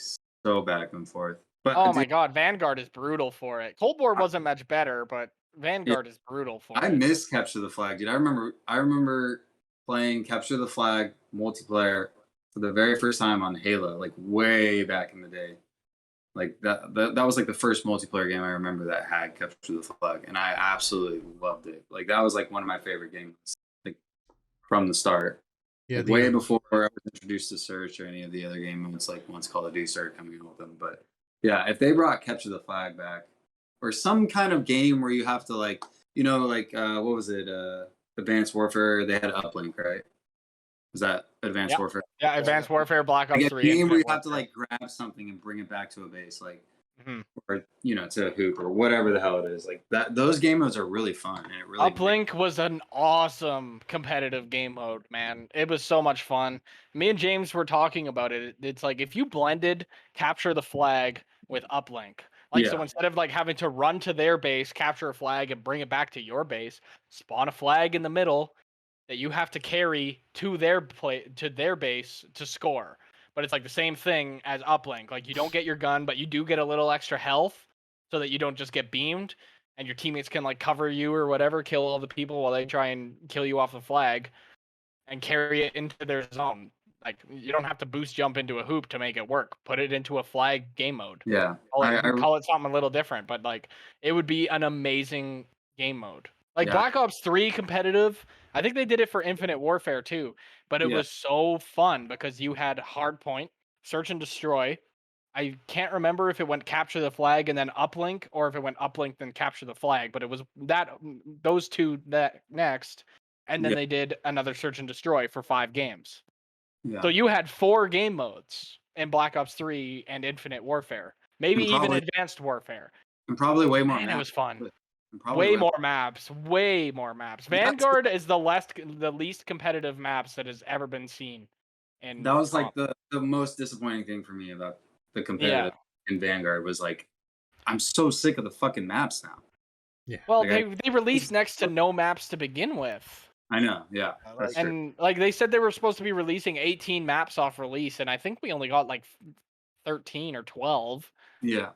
so back and forth. But oh my God, Vanguard is brutal for it. Cold War wasn't much better, but Vanguard is brutal for it. I miss Capture the Flag, dude. I remember playing Capture the Flag multiplayer for the very first time on Halo, like way back in the day. Like that was like the first multiplayer game I remember that had Capture the Flag, and I absolutely loved it. Like that was like one of my favorite games, like from the start. Yeah, Like way before I was introduced to Search or any of the other game modes, like once Call of Duty started coming out with them. But yeah, if they brought Capture the Flag back, or some kind of game where you have to like, like what was it? Advanced Warfare. They had Uplink, right? Was that Advanced Warfare? Yeah, Advanced Warfare, Black Ops Like a 3. game where you Infinite have to Warfare. like grab something and bring it back to a base, like, Mhm. or to a hoop or whatever the hell it is. Like that, those game modes are really fun, and it really Uplink was an awesome competitive game mode, man. It was so much fun. Me and James were talking about it. It's like if you blended Capture the Flag with Uplink. Like, so Yeah. instead of like having to run to their base, capture a flag, and bring it back to your base, spawn a flag in the middle that you have to carry to their base to score. But it's like the same thing as Uplink. Like, you don't get your gun, but you do get a little extra health so that you don't just get beamed, and your teammates can like cover you or whatever, kill all the people while they try and kill you off the flag and carry it into their zone. Like, you don't have to boost jump into a hoop to make it work. Put it into a flag game mode. Yeah. Call it something a little different, but like, it would be an amazing game mode. Like, Yeah. Black Ops 3 competitive, I think they did it for Infinite Warfare too, but it Yeah. was so fun because you had Hardpoint, Search and Destroy. I can't remember if it went Capture the Flag and then Uplink, or if it went Uplink then Capture the Flag, but it was those two that next, and then Yeah. they did another Search and Destroy for 5 games. Yeah. So you had 4 game modes in Black Ops 3 and Infinite Warfare, maybe And even probably- Advanced Warfare. and probably way more. Man, it maps, was fun. and probably Way more maps. Way more maps. Vanguard is the least competitive maps that has ever been seen. And That was like the most disappointing thing for me about the competitive in Vanguard was like, I'm so sick of the fucking maps now. Yeah. Well, Like, they released next to no maps to begin with. I know. Yeah. That's true. And like they said they were supposed to be releasing 18 maps off release, and I think we only got like 13 or 12. Yeah.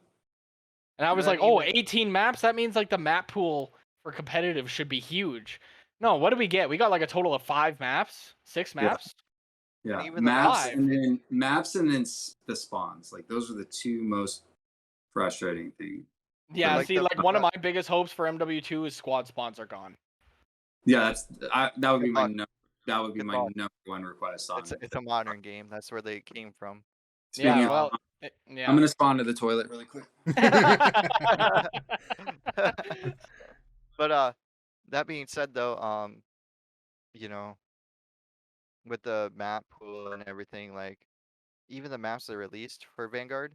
And I was then like, oh, 18 maps? That means like the map pool for competitive should be huge. No, what did we get? We got like a total of 5 maps? 6 maps? Yeah. even the Maps five. and then the spawns. Like those are the two most frustrating things. Yeah, like see, the- like one of my biggest hopes for MW2 is squad spawns are gone. Yeah, that would be my Good Good number one request on It's a modern game. That's where they came from. Speaking Yeah, of, well, I'm yeah. gonna spawn to the toilet really quick. But that being said, though, with the map pool and everything, like even the maps they released for Vanguard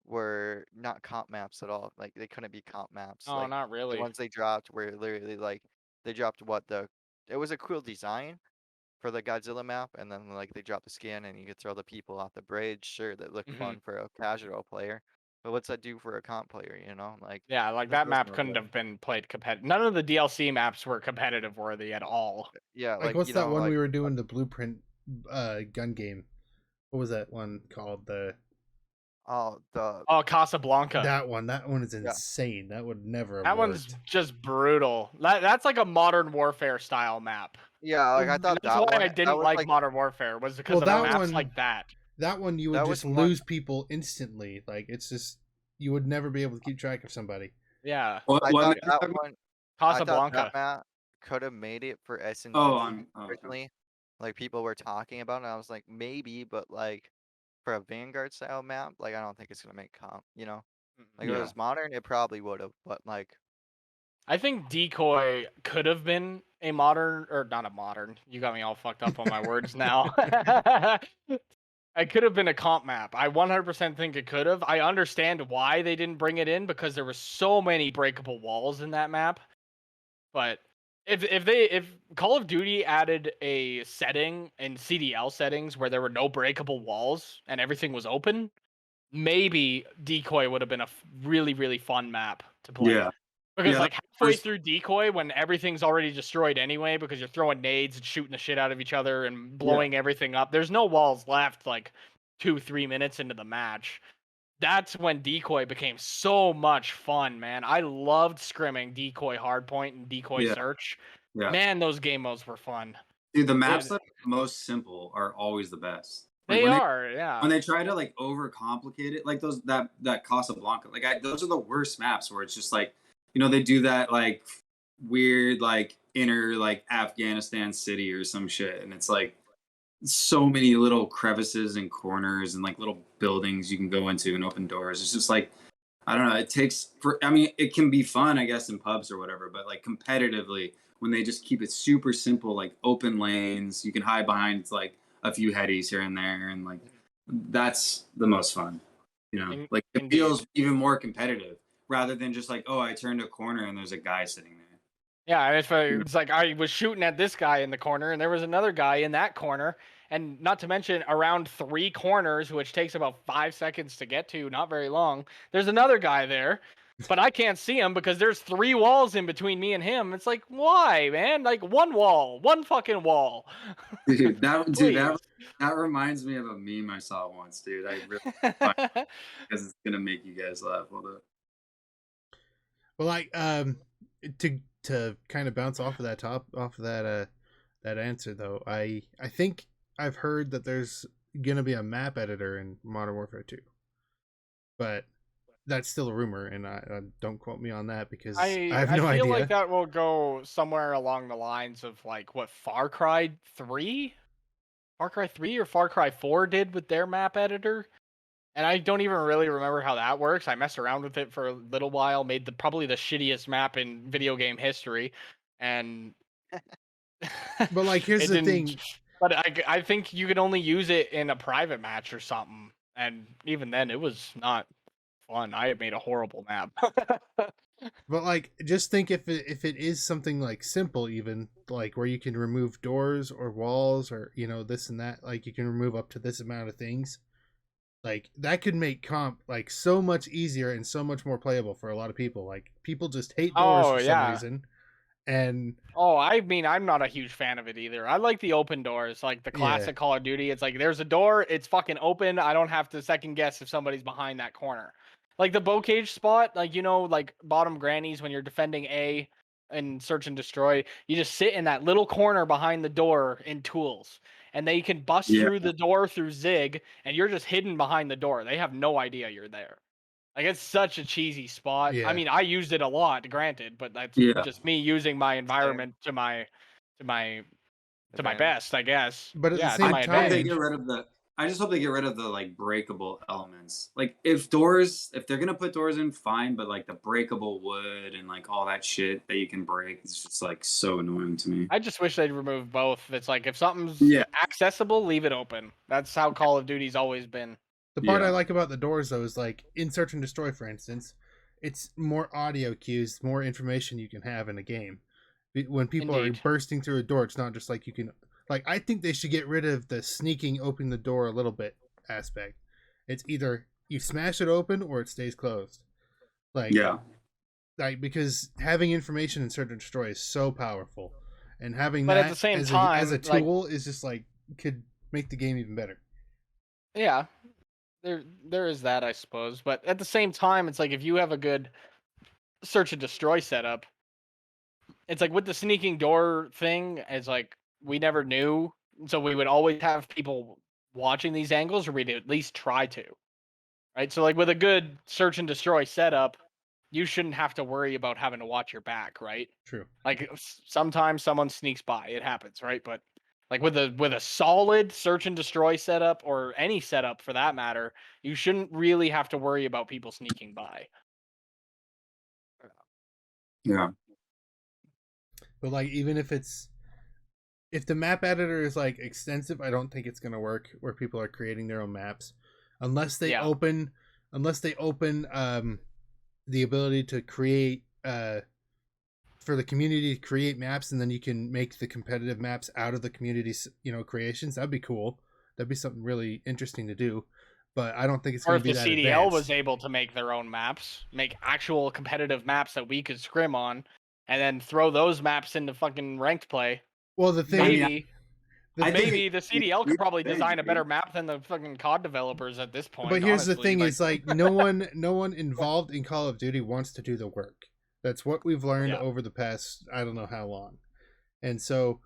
were not comp maps at all. Like they couldn't be comp maps. Oh, Like not the really. ones they dropped were literally like they dropped it was a cool design for the Godzilla map, and then like they dropped the skin and you could throw the people off the bridge. Sure, that looked fun for a casual player, but what's that do for a comp player? Like Yeah, like this that was map no couldn't good. have been played competitive. None of the DLC maps were competitive worthy at all. Yeah, Like, what's that one we were doing, the Blueprint gun game? What was that one called? the Oh, Casablanca. That one is insane. That would never have That worked. one's just brutal. That's like a Modern Warfare style map. yeah, like I And thought that's that why one I that didn't was like Modern Warfare, was because Well, of the that maps one- like that. That one you would That just was much- lose people instantly. Like, it's just, you would never be able to keep track of somebody. Yeah, What, I what thought map you that talking about? one I thought Casablanca. that map could have made it for SNTT okay. originally. Like people were talking about it, and I was like, maybe, but like for a Vanguard style map, like I don't think it's gonna make comp. Like if it Yeah. was modern, it probably would have, but like I think Decoy could have been a modern, or not a modern. You got me all fucked up on my words now. It could have been a comp map. I 100% think it could have. I understand why they didn't bring it in, because there were so many breakable walls in that map. But if Call of Duty added a setting in CDL settings where there were no breakable walls and everything was open, maybe Decoy would have been a really, really fun map to play. Yeah. Because Yeah, like halfway first- through Decoy, when everything's already destroyed anyway, because you're throwing nades and shooting the shit out of each other and blowing everything up, there's no walls left like 2-3 minutes into the match. That's when Decoy became so much fun, man. I loved scrimming Decoy Hardpoint and Decoy Yeah. Search. Yeah. Man, those game modes were fun. Dude, the maps that are most simple are always the best. Like They when are, yeah. they try to like overcomplicate it, like those that Casablanca, like those are the worst maps where it's just like, they do that like weird like inner like Afghanistan city or some shit, and it's like so many little crevices and corners and like little buildings you can go into and open doors. It's just like, I don't know. I mean, it can be fun, I guess, in pubs or whatever, but like competitively, when they just keep it super simple, like open lanes, you can hide behind like a few headies here and there, and like that's the most fun. Like it Indeed. feels even more competitive rather than just like, oh, I turned a corner and there's a guy sitting there. Yeah, and it's like I was shooting at this guy in the corner, and there was another guy in that corner, and not to mention around 3 corners, which takes about 5 seconds to get to, not very long. There's another guy there, but I can't see him because there's 3 walls in between me and him. It's like, why, man? Like one wall, one fucking wall. Dude, Please. that reminds me of a meme I saw once, dude. I really because it's gonna make you guys laugh. Hold up. Well, like to kind of bounce off of that answer though, I think I've heard that there's gonna be a map editor in Modern Warfare 2, but that's still a rumor, and I don't quote me on that because I have no idea. I feel like that will go somewhere along the lines of like what Far Cry 3 or Far Cry 4 did with their map editor. And I don't even really remember how that works. I messed around with it for a little while, made probably the shittiest map in video game history, and But like, here's the thing. But I think you could only use it in a private match or something, and even then, it was not fun. I had made a horrible map. But like, just think if it is something like simple, even like where you can remove doors or walls or this and that, like you can remove up to this amount of things. Like that could make comp like so much easier and so much more playable for a lot of people. Like people just hate doors for some reason. And I mean, I'm not a huge fan of it either. I like the open doors, like the classic Call of Duty. It's like there's a door, it's fucking open. I don't have to second guess if somebody's behind that corner. Like the bow cage spot, like like bottom grannies when you're defending A and search and destroy, you just sit in that little corner behind the door in tools. And they can bust through the door through Zig, and you're just hidden behind the door. They have no idea you're there. Like it's such a cheesy spot. Yeah. I mean, I used it a lot, granted, but that's just me using my environment to my best, I guess. But at the same time, I just hope they get rid of the like breakable elements. Like if they're gonna put doors in, fine, but like the breakable wood and like all that shit that you can break is just like so annoying to me. I just wish they'd remove both. It's like if something's accessible, leave it open. That's how Call of Duty's always been. The part I like about the doors though is like in Search and Destroy, for instance, it's more audio cues, more information you can have in a game. When people are bursting through a door, it's not just like you can. Like, I think they should get rid of the sneaking open the door a little bit aspect. It's either you smash it open or it stays closed. Like, because having information in Search and Destroy is so powerful, and having that at the same time, as a tool is just like could make the game even better. Yeah, there is that, I suppose. But at the same time, it's like if you have a good Search and Destroy setup, it's like with the sneaking door thing, it's like we never knew, so we would always have people watching these angles, or we'd at least try to, right? So like with a good Search and Destroy setup, you shouldn't have to worry about having to watch your back, right? True. Like sometimes someone sneaks by, it happens, right? But like with a solid Search and Destroy setup, or any setup for that matter, you shouldn't really have to worry about people sneaking by. Yeah. But like, even if the map editor is like extensive, I don't think it's going to work where people are creating their own maps unless they open the ability to create for the community to create maps, and then you can make the competitive maps out of the community's creations. That'd be cool. That'd be something really interesting to do. But I don't think it's going to be that advanced. Or if the CDL was able to make their own maps, make actual competitive maps that we could scrim on, and then throw those maps into fucking ranked play. Well, the thing maybe the CDL could probably design a better map than the fucking COD developers at this point. But here's the thing: is like no one involved in Call of Duty wants to do the work. That's what we've learned over the past I don't know how long. And so,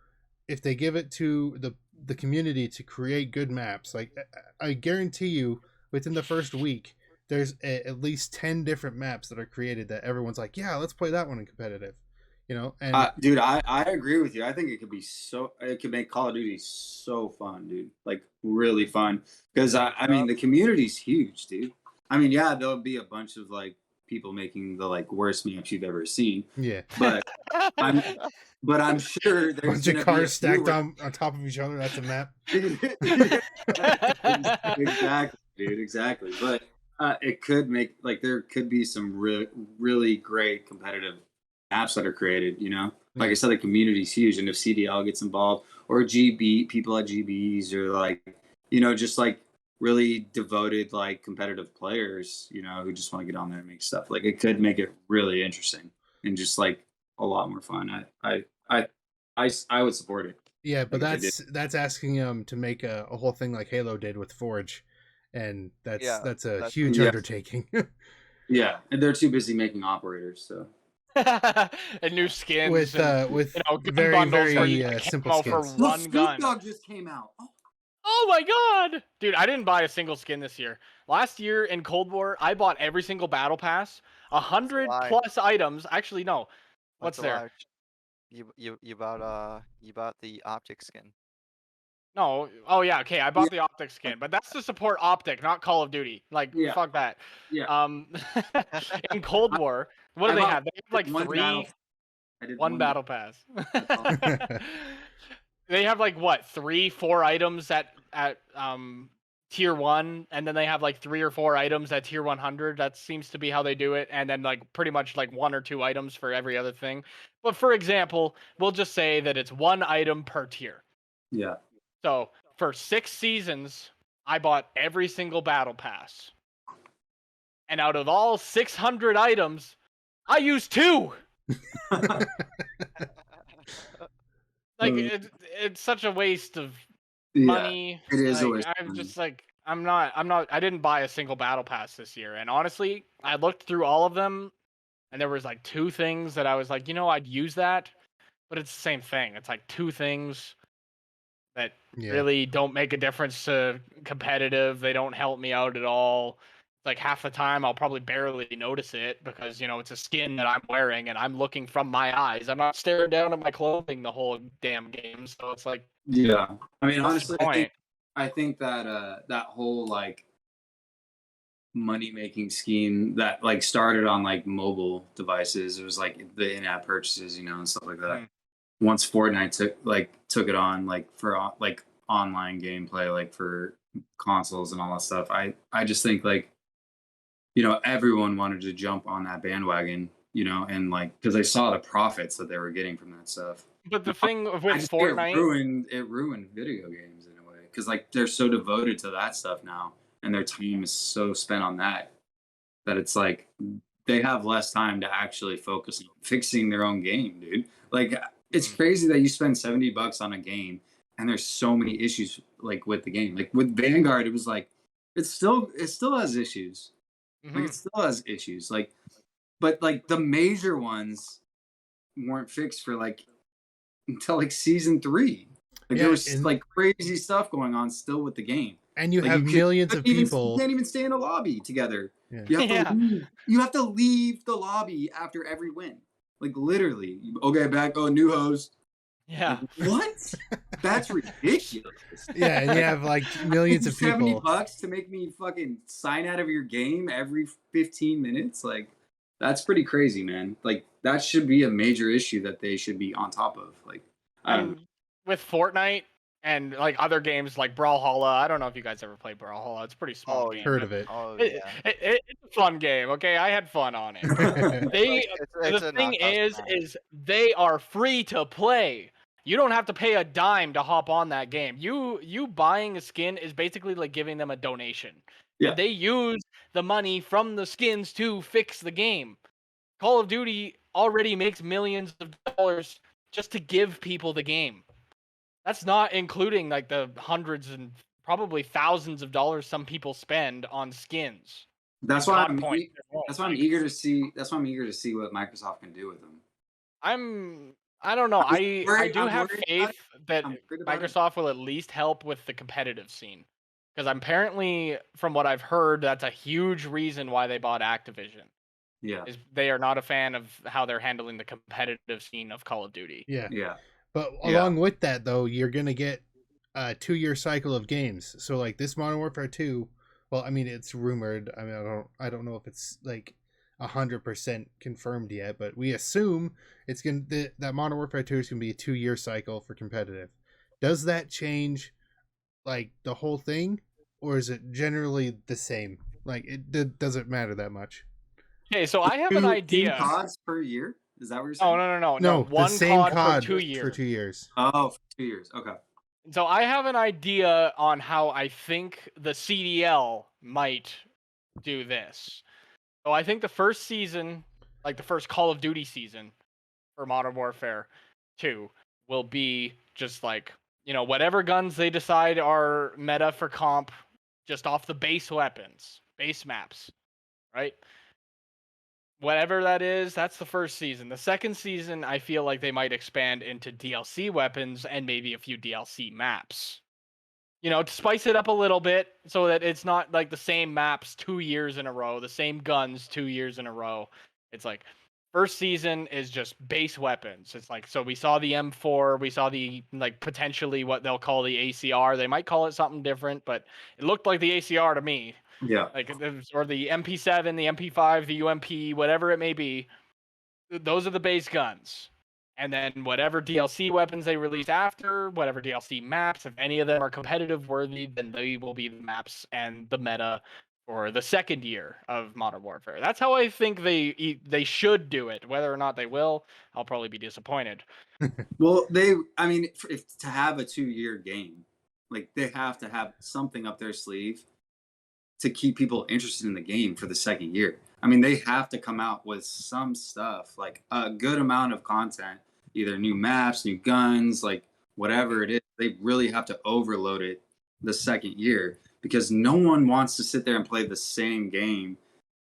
if they give it to the community to create good maps. Like I guarantee you, within the first week, there's at least 10 different maps that are created that everyone's like, yeah, let's play that one in competitive. You know, and dude, I agree with you. I think it could make Call of Duty so fun, dude. Like really fun. Because I mean, the community's huge, dude. I mean, yeah, there'll be a bunch of like people making the like worst maps you've ever seen. yeah, But I'm sure a there's bunch of gonna be a cars few stacked where- on top of each other. That's a map. Exactly, dude. Exactly. But it could make like there could be some really great competitive apps that are created. You know, like I said, the community's huge, and if CDL gets involved or GB people at GBs or like just like really devoted like competitive players, who just want to get on there and make stuff. Like it could make it really interesting and just like a lot more fun. I would support it. Yeah, but Like that's asking them to make a whole thing like Halo did with Forge, and that's a huge undertaking. Yeah, and they're too busy making operators, so. And new skins with gun very bundles where you very get simple camo skins. for one gun. Dog just came out. Oh my god, dude! I didn't buy a single skin this year. Last year in Cold War, I bought every single battle pass, 100+ items. Actually, no. What's there? You bought the optic skin. No. Oh yeah. Okay, I bought the optic skin, but that's to support optic, not Call of Duty. Like fuck that. Yeah. In Cold War, what do they have? They have like one battle pass. They have like what 3-4 items at tier 1, and then they have like 3 or 4 items at tier 100. That seems to be how they do it, and then like pretty much like 1 or 2 items for every other thing. But for example, we'll just say that it's 1 item per tier. Yeah. So for 6 seasons, I bought every single battle pass, and out of all 600 items, I used 2. Like it's such a waste of money. It is like, a waste of I'm money. just like I didn't buy a single battle pass this year, and honestly, I looked through all of them, and there was like 2 things that I was like, I'd use that, but it's the same thing. It's like 2 things that really don't make a difference to competitive. They don't help me out at all. Like half the time I'll probably barely notice it because it's a skin that I'm wearing and I'm looking from my eyes. I'm not staring down at my clothing the whole damn game. So it's like, yeah. I mean, honestly, point? I think that that whole like money making scheme that like started on like mobile devices. It was like the in-app purchases, and stuff like that. Once Fortnite took it on like for like online gameplay, like for consoles and all that stuff. I just think like everyone wanted to jump on that bandwagon, and like because they saw the profits that they were getting from that stuff. But the thing with Fortnite, it ruined video games in a way because like they're so devoted to that stuff now, and their time is so spent on that it's like they have less time to actually focus on fixing their own game, dude. Like it's crazy that you spend $70 on a game and there's so many issues like with the game. Like with Vanguard, it was like it still has issues. Like it still has issues. Like, but like the major ones weren't fixed for like until like season 3. Like there was like crazy stuff going on still with the game. And you have millions of people. You can't even stay in a lobby together. Yeah. You have to leave the lobby after every win. Like literally. Okay, back. Oh, new host. Yeah. What? That's ridiculous. Yeah, and you have like millions of people. $70 to make me fucking sign out of your game every 15 minutes? Like, that's pretty crazy, man. Like, that should be a major issue that they should be on top of. Like, with Fortnite and like other games like Brawlhalla, I don't know if you guys ever played Brawlhalla. It's a pretty small game. Heard of it. It's a fun game. Okay, I had fun on it. The thing is they are free to play. You don't have to pay a dime to hop on that game. You buying a skin is basically like giving them a donation. Yeah. They use the money from the skins to fix the game. Call of Duty already makes millions of dollars just to give people the game. That's not including like the hundreds and probably thousands of dollars some people spend on skins. That's why I'm eager to see what Microsoft can do with them. I don't know. I do I'm have worried about faith it. that I'm worried about it. Microsoft will at least help with the competitive scene. Because apparently, from what I've heard, that's a huge reason why they bought Activision. Yeah. Is they are not a fan of how they're handling the competitive scene of Call of Duty. Yeah. Yeah. But Yeah. along with that, though, you're gonna get a 2-year cycle of games. So like this Modern Warfare 2, well, I mean it's rumored. I mean I don't know if it's like 100% confirmed yet, but we assume it's that Modern Warfare 2 is gonna be a 2-year cycle for competitive. Does that change like the whole thing, or is it generally the same? Like it doesn't matter that much. Okay, so I have an Two idea. CODs per year? Is that what you're Oh saying? no! No, the One same COD COD for 2 years. for 2 years. Oh, for 2 years. Okay. So I have an idea on how I think the CDL might do this. So I think the first season, like the first Call of Duty season for Modern Warfare 2, will be just like, whatever guns they decide are meta for comp, just off the base weapons, base maps, right? Whatever that is, that's the first season. The second season, I feel like they might expand into DLC weapons and maybe a few DLC maps. To spice it up a little bit so that it's not like the same maps 2 years in a row, the same guns 2 years in a row. It's like first season is just base weapons. It's like, so we saw the M4, we saw the like potentially what they'll call the ACR. They might call it something different, but it looked like the ACR to me. Yeah. Like or the MP7, the MP5, the UMP, whatever it may be. Those are the base guns. And then whatever DLC weapons they release after, whatever DLC maps, if any of them are competitive worthy, then they will be the maps and the meta for the second year of Modern Warfare. That's how I think they should do it. Whether or not they will, I'll probably be disappointed. Well, I mean, if to have a 2-year game, like they have to have something up their sleeve to keep people interested in the game for the second year. I mean, they have to come out with some stuff, like a good amount of content, either new maps, new guns, like whatever it is. They really have to overload it the second year because no one wants to sit there and play the same game,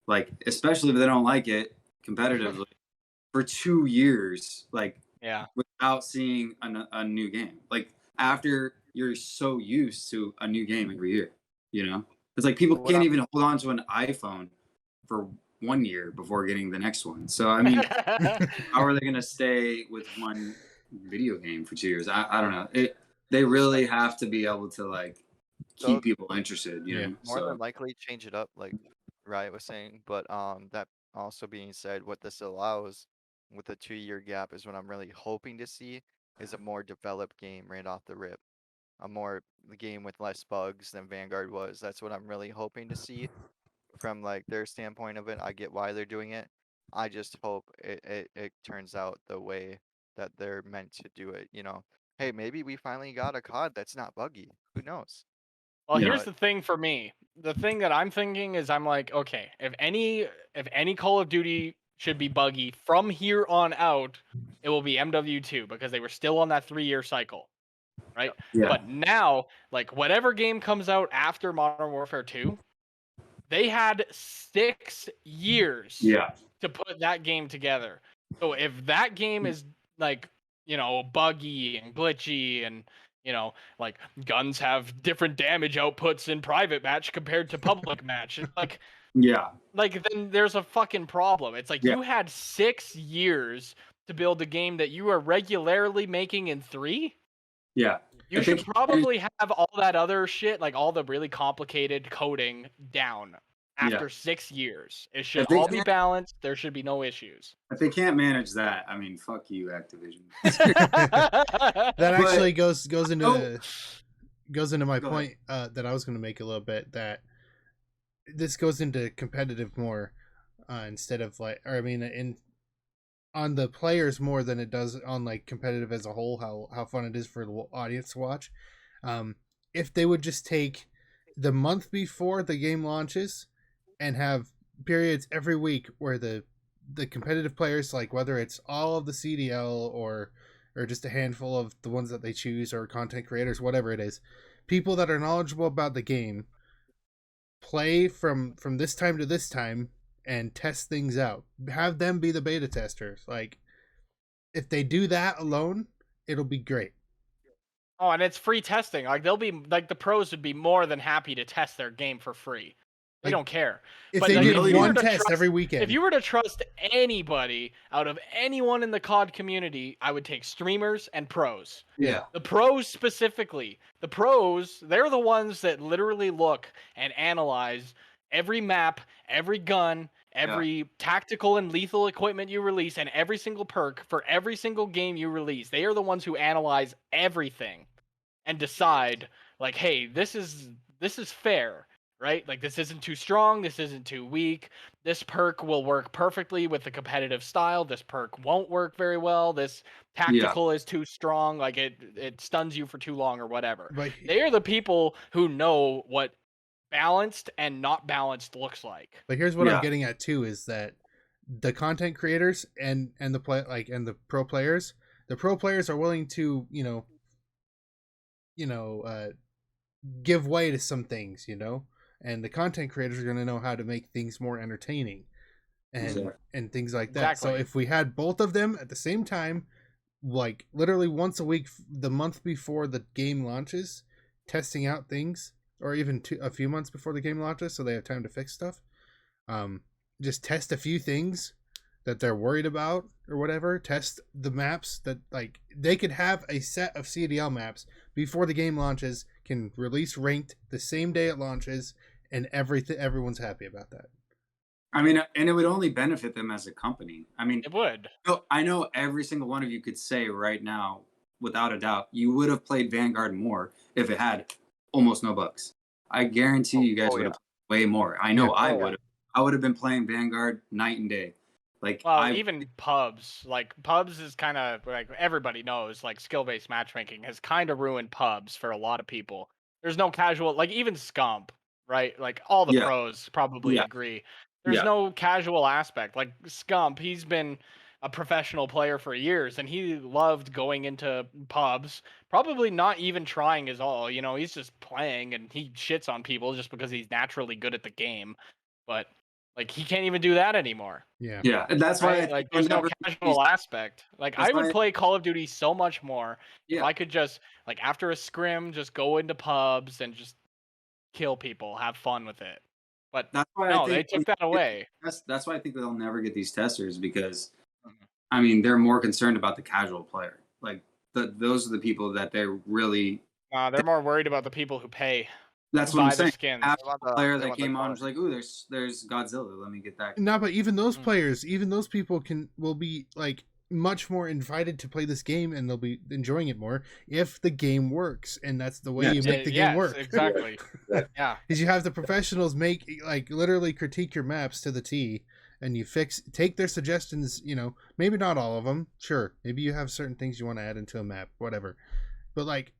like especially if they don't like it competitively for 2 years, like Yeah. without seeing a new game. Like after you're so used to a new game every year, it's like people can't even hold on to an iPhone for 1 year before getting the next one. So I mean, how are they going to stay with one video game for 2 years? I don't know. They really have to be able to like keep people interested. You know. More than likely change it up, like Riot was saying. But that also being said, what this allows with a 2-year gap is what I'm really hoping to see is a more developed game right off the rip. The game with less bugs than Vanguard was. That's what I'm really hoping to see from like their standpoint of it. I get why they're doing it. I just hope it turns out the way that they're meant to do it. Hey, maybe we finally got a COD that's not buggy. Who knows? Well, Yeah. here's the thing for me. The thing that I'm thinking is I'm like, okay, if any Call of Duty should be buggy from here on out, it will be MW2 because they were still on that 3-year cycle, right? Yeah. But now, like whatever game comes out after Modern Warfare 2, they had 6 years Yeah. to put that game together. So if that game is like, buggy and glitchy and like guns have different damage outputs in private match compared to public match. Like, Yeah. then there's a fucking problem. It's like you had 6 years to build a game that you are regularly making in 3. Yeah. You should probably have all that other shit, like all the really complicated coding down after 6 years. It should all be balanced. There should be no issues. If they can't manage that, I mean, fuck you, Activision. That actually goes into my Go point that I was going to make a little bit, that this goes into competitive more instead of like, or I mean, on the players more than it does on like competitive as a whole. How fun it is for the audience to watch. If they would just take the month before the game launches and have periods every week where the competitive players, like whether it's all of the CDL or just a handful of the ones that they choose, or content creators, whatever it is, people that are knowledgeable about the game play from this time to this time and test things out. Have them be the beta testers. Like, if they do that alone, it'll be great. Oh, and it's free testing. Like they'll be like the pros would be more than happy to test their game for free. They Like, don't care. If But they like, did if you were one to test trust- every weekend, If you were to trust anybody out of anyone in the COD community, I would take streamers and pros. Yeah. The pros specifically. The pros, they're the ones that literally look and analyze every map, every gun, every tactical and lethal equipment you release, and every single perk for every single game you release. They are the ones who analyze everything and decide, like, hey, this is fair, right? Like, this isn't too strong, this isn't too weak. This perk will work perfectly with the competitive style. This perk won't work very well. This tactical is too strong, like it stuns you for too long or whatever. but They are the people who know what balanced and not balanced looks like. here's what I'm Yeah. getting at too is that the content creators and the play and the pro players are willing to give way to some things, and the content creators are going to know how to make things more entertaining and things like that. So Exactly. if we had both of them at the same time, like literally once a week, the month before the game launches, testing out things, or even a few months before the game launches, so they have time to fix stuff. Just test a few things that they're worried about or whatever. Test the maps that like they could have a set of CDL maps before the game launches, can release ranked the same day it launches, and everyone's happy about that. I mean, and it would only benefit them as a company. I mean, It would. I know every single one of you could say right now, without a doubt, you would have played Vanguard more if it had almost no bugs. I guarantee you guys would have played way more. I know I would have. I would have been playing Vanguard night and day. Like, Well, even pubs. Like, pubs is kind of, like, everybody knows, like, skill-based matchmaking has kind of ruined pubs for a lot of people. There's no casual, like, even Scump, right? Like, all the pros probably agree. There's no casual aspect. Like, Scump, he's been a professional player for years, and he loved going into pubs, probably not even trying his all. You know, he's just playing, and he shits on people just because he's naturally good at the game. But, like, he can't even do that anymore. Yeah, and that's why Right? Like, there's no casual aspect. Like, I would play Call of Duty so much more if I could just, like, after a scrim, just go into pubs and just kill people, have fun with it. But that's why no, they took that away. That's why I think they'll never get these testers, because I mean, they're more concerned about the casual player. Like, those are the people that they're really. They're more worried about the people who pay. That's what I'm saying. Skins. The player that came on was like, "Ooh, there's Godzilla. Let me get that." No, but even those players, even those people will be like much more invited to play this game, and they'll be enjoying it more if the game works, and that's the way you make the game work. Exactly. Yeah. Because you have the professionals make like literally critique your maps to the T, and you take their suggestions. Maybe not all of them. Sure, maybe you have certain things you want to add into a map, whatever. But like,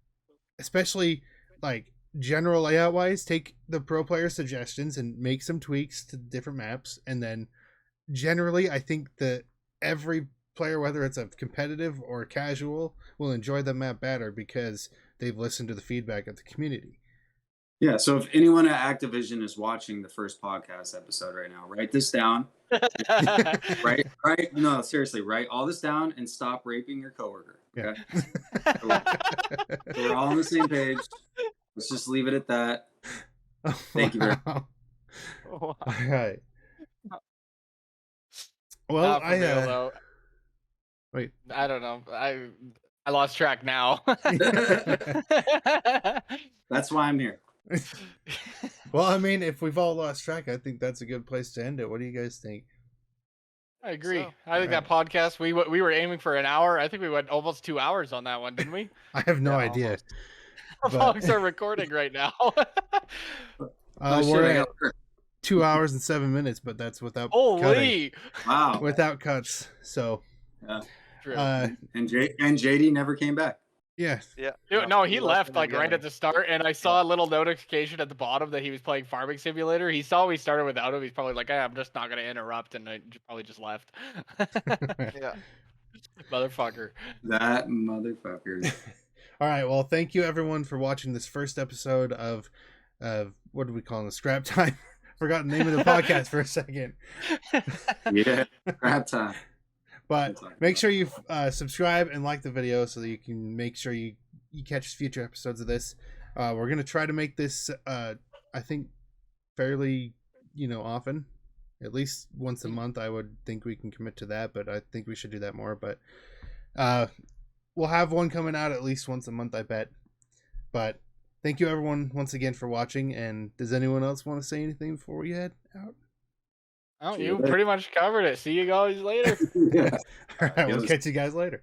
especially like general layout wise, take the pro player suggestions and make some tweaks to different maps, and then generally I think that every player, whether it's a competitive or casual, will enjoy the map better because they've listened to the feedback of the community. Yeah, so if anyone at Activision is watching the first podcast episode right now, write this down. right? No, seriously, write all this down and stop raping your coworker. Okay. So we're all on the same page. Let's just leave it at that. Thank you very much. All right. Well, wait. I don't know. I lost track now. That's why I'm here. Well, I mean, if we've all lost track, I think that's a good place to end it. What do you guys think? I agree. I think that podcast, we were aiming for an hour. I think we went almost 2 hours on that one, didn't we? I have no idea. How long are recording right now? We're at 2 hours and 7 minutes, but that's without cutting. Wow, without cuts. So, true. And JD never came back. Yeah. Dude, no, he left like right at the start, and I saw a little notification at the bottom that he was playing Farming Simulator. He saw we started without him. He's probably like, I'm just not gonna interrupt, and I probably just left. Yeah. Motherfucker. That motherfucker. All right. Well, thank you everyone for watching this first episode of what do we call it? Scrap Time. Forgot the name of the podcast for a second. Yeah, Scrap Time. But make sure you subscribe and like the video so that you can make sure you catch future episodes of this. We're gonna try to make this, I think, fairly, often, at least once a month. I would think we can commit to that, but I think we should do that more. But we'll have one coming out at least once a month, I bet. But thank you everyone once again for watching. And does anyone else want to say anything before we head out? Oh, you pretty much covered it. See you guys later. All right, we'll catch you guys later.